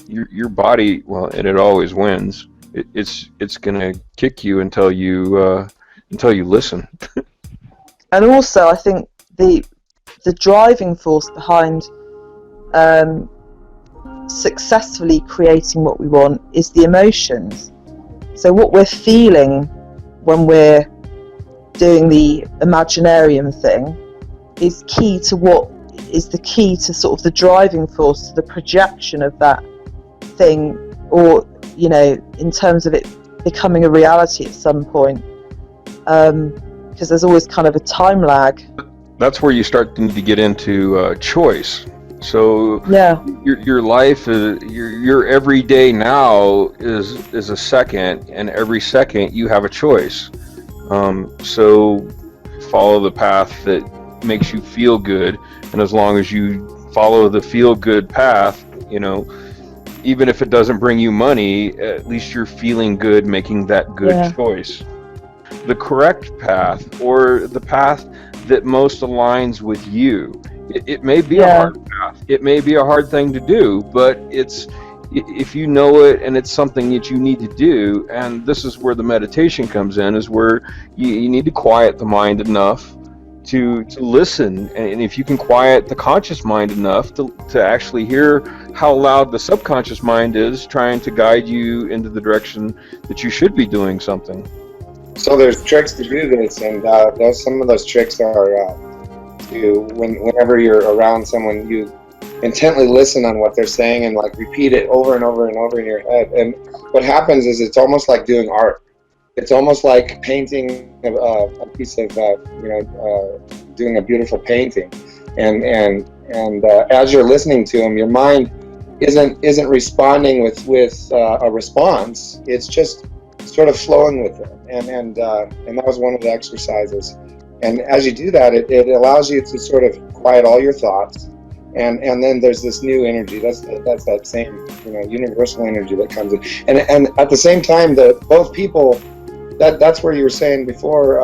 your body, and it always wins. It's gonna kick you until you listen. And also, I think the driving force behind successfully creating what we want is the emotions. So what we're feeling when we're doing the Imaginarium thing is the key to sort of the driving force, to the projection of that thing, or in terms of it becoming a reality at some point, because there's always kind of a time lag. That's where you start to need to get into choice. So your life is your every day now is a second, and every second you have a choice. So follow the path that makes you feel good, and as long as you follow the feel good path, even if it doesn't bring you money, at least you're feeling good making that good choice. The correct path, or the path that most aligns with you. It may be a hard path. It may be a hard thing to do, but it's if you know it and it's something that you need to do, and this is where the meditation comes in, is where you need to quiet the mind enough to listen, and if you can quiet the conscious mind enough to actually hear how loud the subconscious mind is trying to guide you into the direction that you should be doing something. So there's tricks to do this, and some of those tricks are whenever you're around someone, you intently listen on what they're saying and like repeat it over and over and over in your head. And what happens is it's almost like doing art. It's almost like painting a piece of doing a beautiful painting. And as you're listening to them, your mind isn't responding with a response. It's just sort of flowing with them. And that was one of the exercises. And as you do that, it allows you to sort of quiet all your thoughts. And then there's this new energy. That's that same universal energy that comes in. And at the same time, both people. That's where you were saying before,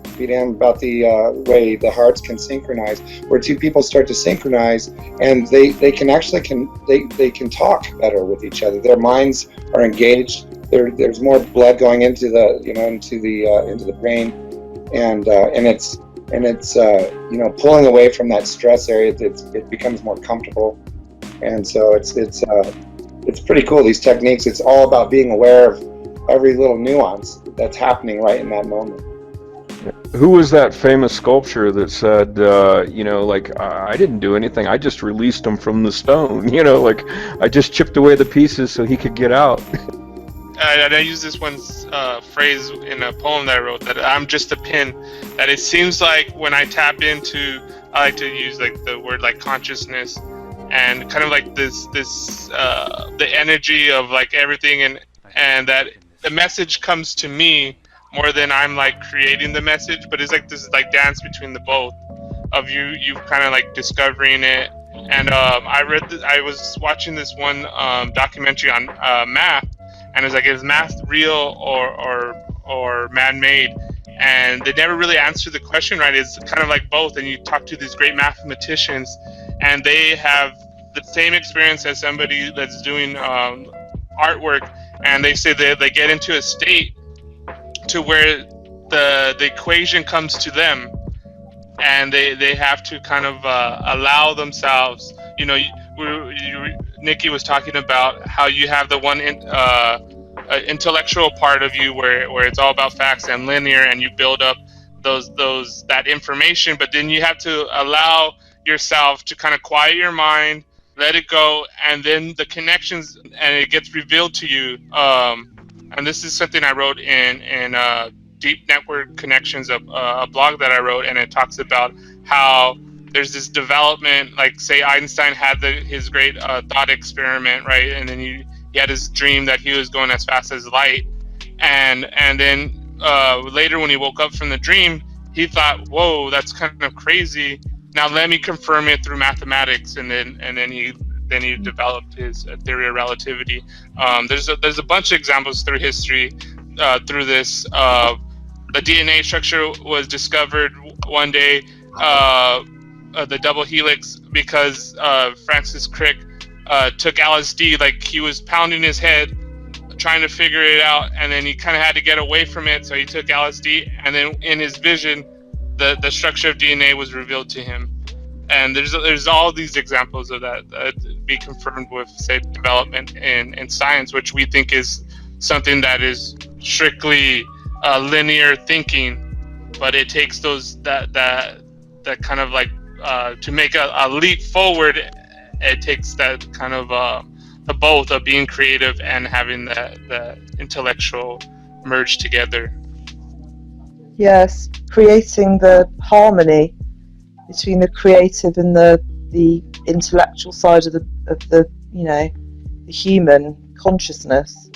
BDM, about the way the hearts can synchronize, where two people start to synchronize, and they can talk better with each other. Their minds are engaged. There's more blood going into the brain, and it's pulling away from that stress area. It becomes more comfortable, and so it's pretty cool. These techniques. It's all about being aware of every little nuance that's happening right in that moment. Who was that famous sculpture that said, I didn't do anything, I just released him from the stone, I just chipped away the pieces so he could get out. And I use this one phrase in a poem that I wrote, that I'm just a pin, that it seems like when I tap into, I like to use like the word like consciousness, and kind of like this the energy of like everything, and that the message comes to me more than I'm like creating the message, but it's like this like dance between the both of you kind of like discovering it. And I was watching this one documentary on math, and it's like, is math real or man-made? And they never really answered the question right. It's kind of like both. And you talk to these great mathematicians, and they have the same experience as somebody that's doing artwork, and they say that they get into a state to where the equation comes to them, and they have to kind of allow themselves. Nikki was talking about how you have the one intellectual part of you where it's all about facts and linear, and you build up that information, but then you have to allow yourself to kind of quiet your mind, let it go, and then the connections, and it gets revealed to you. And this is something I wrote in Deep Network Connections, a blog that I wrote, and it talks about how there's this development, like say Einstein had his great thought experiment, right? And then he had his dream that he was going as fast as light, and then later when he woke up from the dream, he thought, whoa, that's kind of crazy. Now let me confirm it through mathematics, and then he developed his theory of relativity. There's a bunch of examples through history through this. The DNA structure was discovered one day, the double helix, because Francis Crick took LSD. Like, he was pounding his head trying to figure it out, and then he kind of had to get away from it, so he took LSD, and then in his vision the structure of DNA was revealed to him. And there's all these examples of that be confirmed with, say, development in science, which we think is something that is strictly linear thinking, but it takes that kind of like to make a leap forward. It takes that kind of the both of being creative and having the intellectual merge together. Yes, creating the harmony between the creative and the intellectual side of the the human consciousness.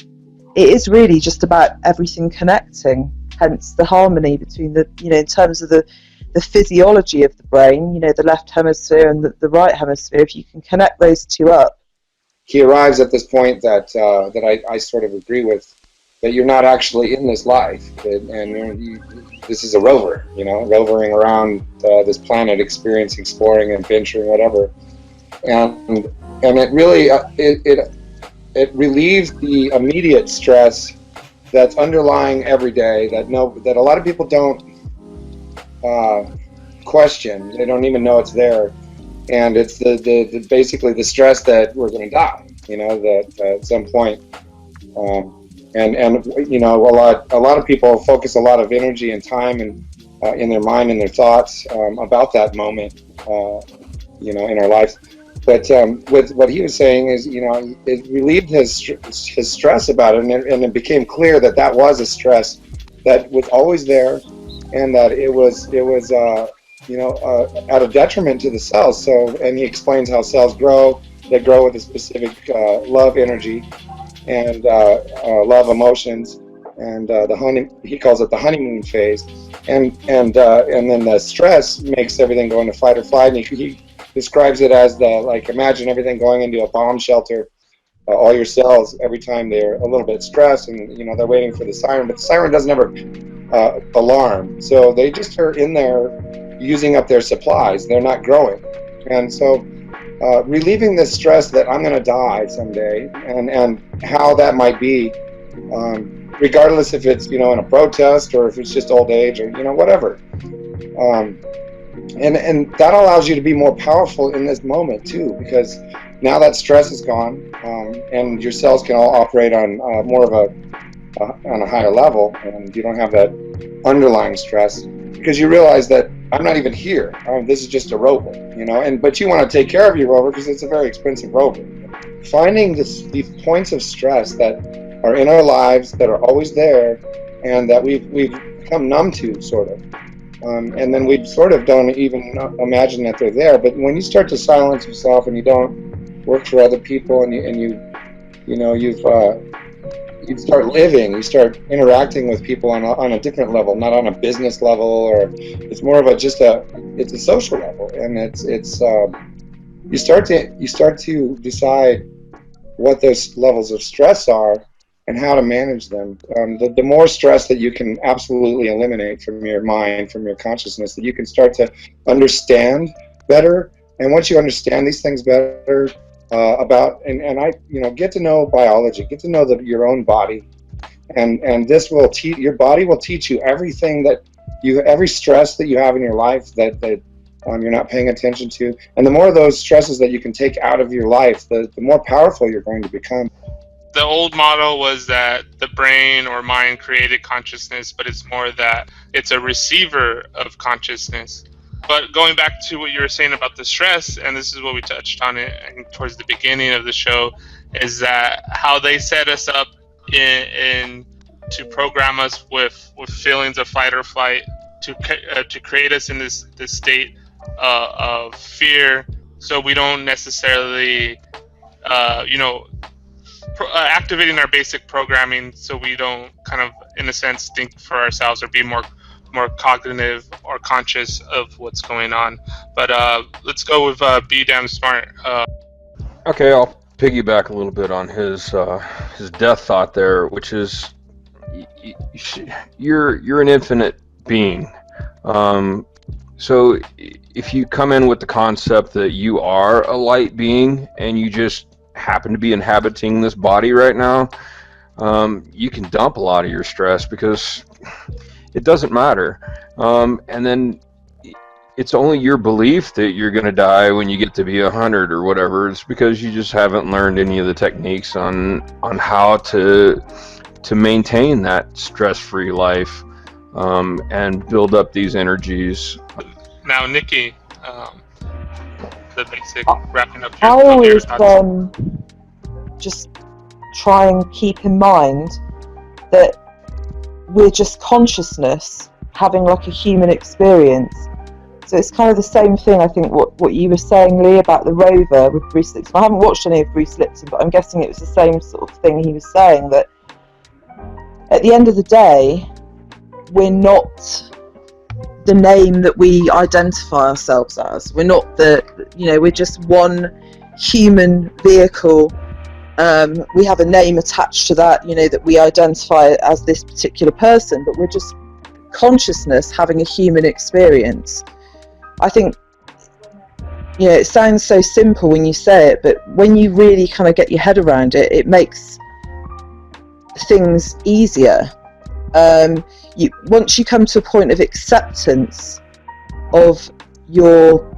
It is really just about everything connecting, hence the harmony between the in terms of the physiology of the brain, the left hemisphere and the right hemisphere. If you can connect those two up, he arrives at this point that I sort of agree with, that you're not actually in this life, and this is a rover, rovering around this planet, exploring, adventuring, whatever. And it really it relieves the immediate stress that's underlying every day that a lot of people don't question. They don't even know it's there, and it's the basically the stress that we're going to die. That at some point, and a lot of people focus a lot of energy and time and in their mind and their thoughts about that moment, in our lives. But with what he was saying is, it relieved his stress about it, and it became clear that was a stress that was always there, and that it was at a detriment to the cells. So, and he explains how cells grow. They grow with a specific love energy and love emotions, and he calls it the honeymoon phase, and then the stress makes everything go into fight or flight. And he describes it as imagine everything going into a bomb shelter. All your cells, every time they're a little bit stressed, and they're waiting for the siren, but the siren doesn't ever alarm. So they just are in there using up their supplies. They're not growing, and so relieving this stress that I'm going to die someday, and how that might be, regardless if it's in a protest or if it's just old age or whatever. And that allows you to be more powerful in this moment too, because now that stress is gone, and your cells can all operate on more of on a higher level, and you don't have that underlying stress, because you realize that I'm not even here. This is just a rover, but you want to take care of your rover because it's a very expensive rover. Finding these points of stress that are in our lives, that are always there, and that we've become numb to, sort of. And then we sort of don't even imagine that they're there. But when you start to silence yourself and you don't work for other people, and you start living, you start interacting with people on a different level, not on a business level, or it's more of it's a social level, and you start to decide what those levels of stress are and how to manage them. The more stress that you can absolutely eliminate from your mind, from your consciousness, that you can start to understand better. And once you understand these things better, get to know biology, get to know your own body, and this will your body will teach you everything every stress that you have in your life that you're not paying attention to. And the more of those stresses that you can take out of your life, the more powerful you're going to become. The old model was that the brain or mind created consciousness, but it's more that it's a receiver of consciousness. But going back to what you were saying about the stress, and this is what we touched on it towards the beginning of the show, is that how they set us up in to program us with feelings of fight or flight, to create us in this state of fear, so we don't necessarily activating our basic programming, so we don't kind of, in a sense, think for ourselves or be more cognitive or conscious of what's going on. But let's go with Be Damn Smart. Okay, I'll piggyback a little bit on his death thought there, which is you're an infinite being. So if you come in with the concept that you are a light being and you just happen to be inhabiting this body right now, you can dump a lot of your stress because it doesn't matter. And then it's only your belief that you're going to die when you get to be 100 or whatever. It's because you just haven't learned any of the techniques on how to maintain that stress-free life, and build up these energies. Now, Nikki, the basic wrapping up. I always just try and keep in mind that we're just consciousness having like a human experience. So it's kind of the same thing, I think, what you were saying, Lee, about the rover with Bruce Lipton. I haven't watched any of Bruce Lipton, but I'm guessing it was the same sort of thing he was saying, that at the end of the day, we're not the name that we identify ourselves as. We're not we're just one human vehicle. We have a name attached to that, that we identify as this particular person, but we're just consciousness having a human experience. I think you know, it sounds so simple when you say it, but when you really kind of get your head around it, it makes things easier. Once you come to a point of acceptance of your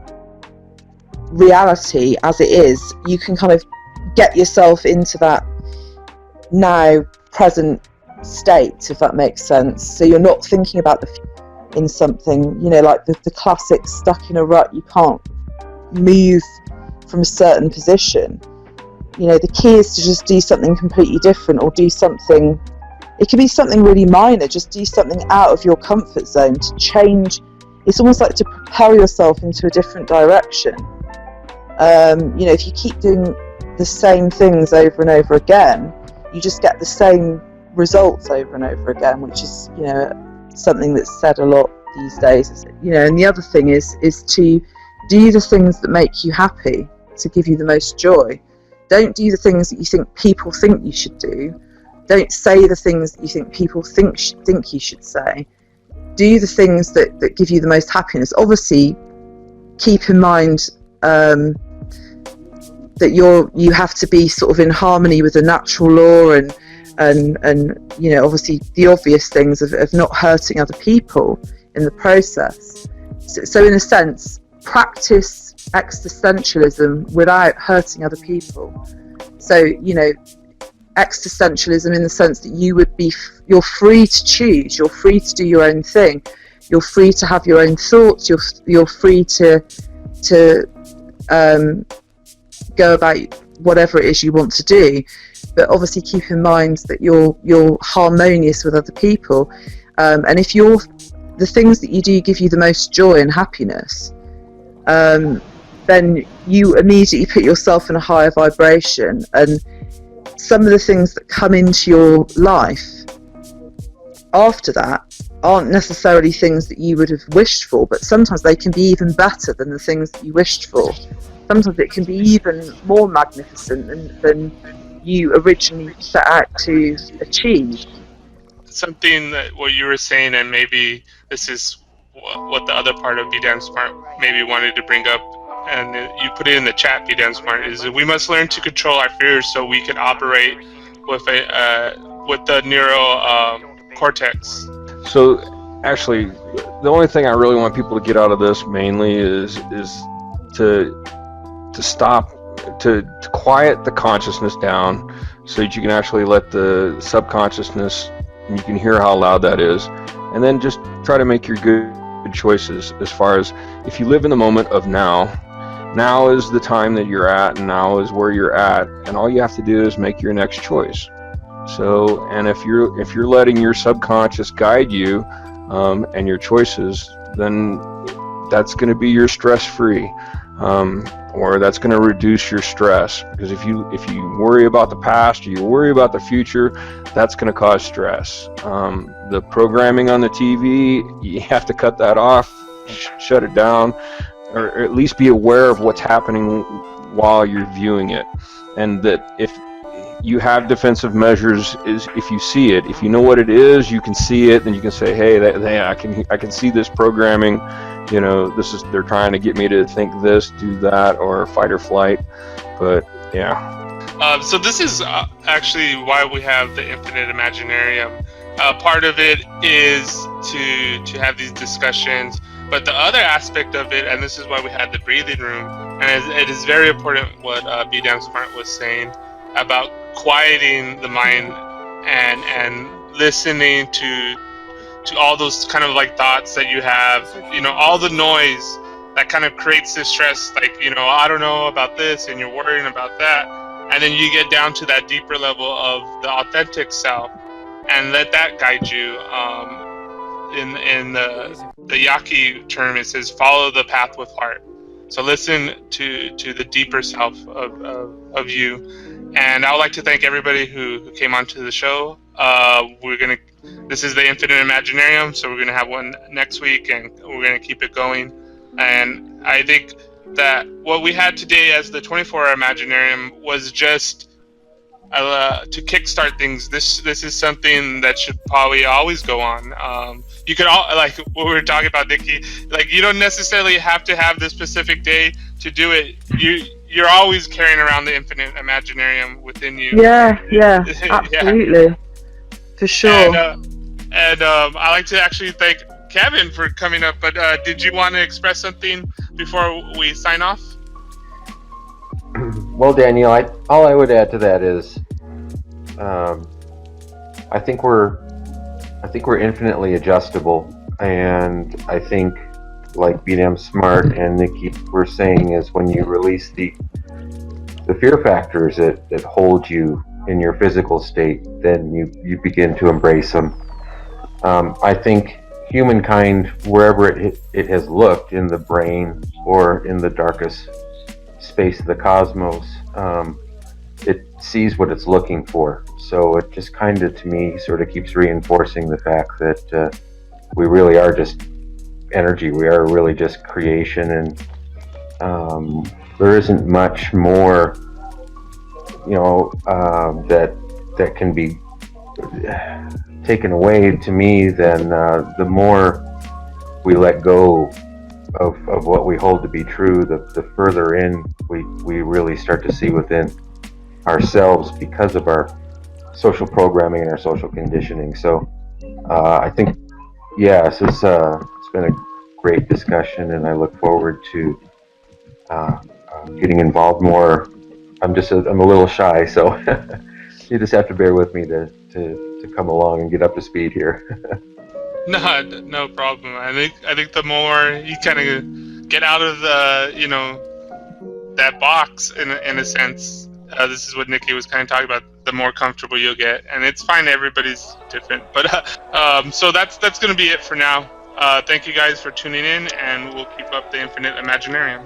reality as it is, you can kind of get yourself into that now present state, if that makes sense. So you're not thinking about the future in something, you know, like the classic stuck in a rut, you can't move from a certain position. You know, the key is to just do something completely different, or do something, it can be something really minor, just do something out of your comfort zone to change. It's almost like to propel yourself into a different direction. You know, if you keep doing the same things over and over again, you just get the same results over and over again, which is, you know, something that's said a lot these days. You know, and the other thing is to do the things that make you happy, to give you the most joy. Don't do the things that you think people think you should do. Don't say the things that you think people think you should say. Do the things that give you the most happiness. Obviously, keep in mind that you have to be sort of in harmony with the natural law, and you know, obviously the obvious things of not hurting other people in the process. So in a sense, practice existentialism without hurting other people. So, you know, existentialism in the sense that you're free to choose, you're free to do your own thing, you're free to have your own thoughts, you're free to go about whatever it is you want to do, but obviously keep in mind that you're harmonious with other people, and if the things that you do give you the most joy and happiness, then you immediately put yourself in a higher vibration, and some of the things that come into your life after that aren't necessarily things that you would have wished for, but sometimes they can be even better than the things that you wished for. Sometimes it can be even more magnificent than you originally set out to achieve. Something that what you were saying, and maybe this is what the other part of Be Damn Smart maybe wanted to bring up, and you put it in the chat, Be Damn Smart, is that we must learn to control our fears so we can operate with the neural cortex. So actually, the only thing I really want people to get out of this mainly is to stop, to quiet the consciousness down so that you can actually let the subconsciousness, and you can hear how loud that is, and then just try to make your good choices. As far as if you live in the moment of now is the time that you're at, and now is where you're at, and all you have to do is make your next choice. So, and if you're letting your subconscious guide you and your choices, then that's going to be your stress-free, or that's going to reduce your stress. Because if you worry about the past, or you worry about the future, that's going to cause stress. The programming on the TV, you have to cut that off, shut it down, or at least be aware of what's happening while you're viewing it. And that if you have defensive measures, is if you see it, if you know what it is, you can see it, then you can say, hey, I can see this programming. You know, they're trying to get me to think this, do that, or fight or flight. But yeah. So this is actually why we have the Infinite Imaginarium. Part of it is to have these discussions, but the other aspect of it, and this is why we had the breathing room, and it is very important what Be Damn Smart was saying about quieting the mind and listening to all those kind of like thoughts that you have, you know, all the noise that kind of creates this stress, like, you know, I don't know about this, and you're worrying about that, and then you get down to that deeper level of the authentic self and let that guide you. In the Yaqui term, it says follow the path with heart. So listen to the deeper self of you. And I would like to thank everybody who came onto the show. This is the Infinite Imaginarium, so we're gonna have one next week, and we're gonna keep it going. And I think that what we had today as the 24-hour Imaginarium was just to kickstart things, this is something that should probably always go on. You could all, like what we were talking about, Nikki. Like, you don't necessarily have to have this specific day to do it. You're always carrying around the infinite Imaginarium within you. Yeah, Yeah. absolutely, for sure. And I like to actually thank Kevin for coming up. But did you want to express something before we sign off? Well, Daniel, all I would add to that is, I think we're infinitely adjustable, and I think, like BDM Smart and Nikki were saying, is when you release the fear factors that hold you in your physical state, then you begin to embrace them. I think humankind, wherever it has looked in the brain or in the darkest space of the cosmos, it sees what it's looking for. So it just kind of, to me, sort of keeps reinforcing the fact that we really are just energy. We are really just creation, and there isn't much more, that can be taken away to me than the more we let go of what we hold to be true, the further in we really start to see within ourselves because of our social programming and our social conditioning. So I think, yes, it's been a great discussion, and I look forward to getting involved more. I'm a little shy, so you just have to bear with me to come along and get up to speed here. No problem. I think the more you kind of get out of that box in a sense, this is what Nikki was kind of talking about, the more comfortable you'll get, and it's fine. Everybody's different, but so that's going to be it for now. Thank you guys for tuning in, and we'll keep up the infinite Imaginarium.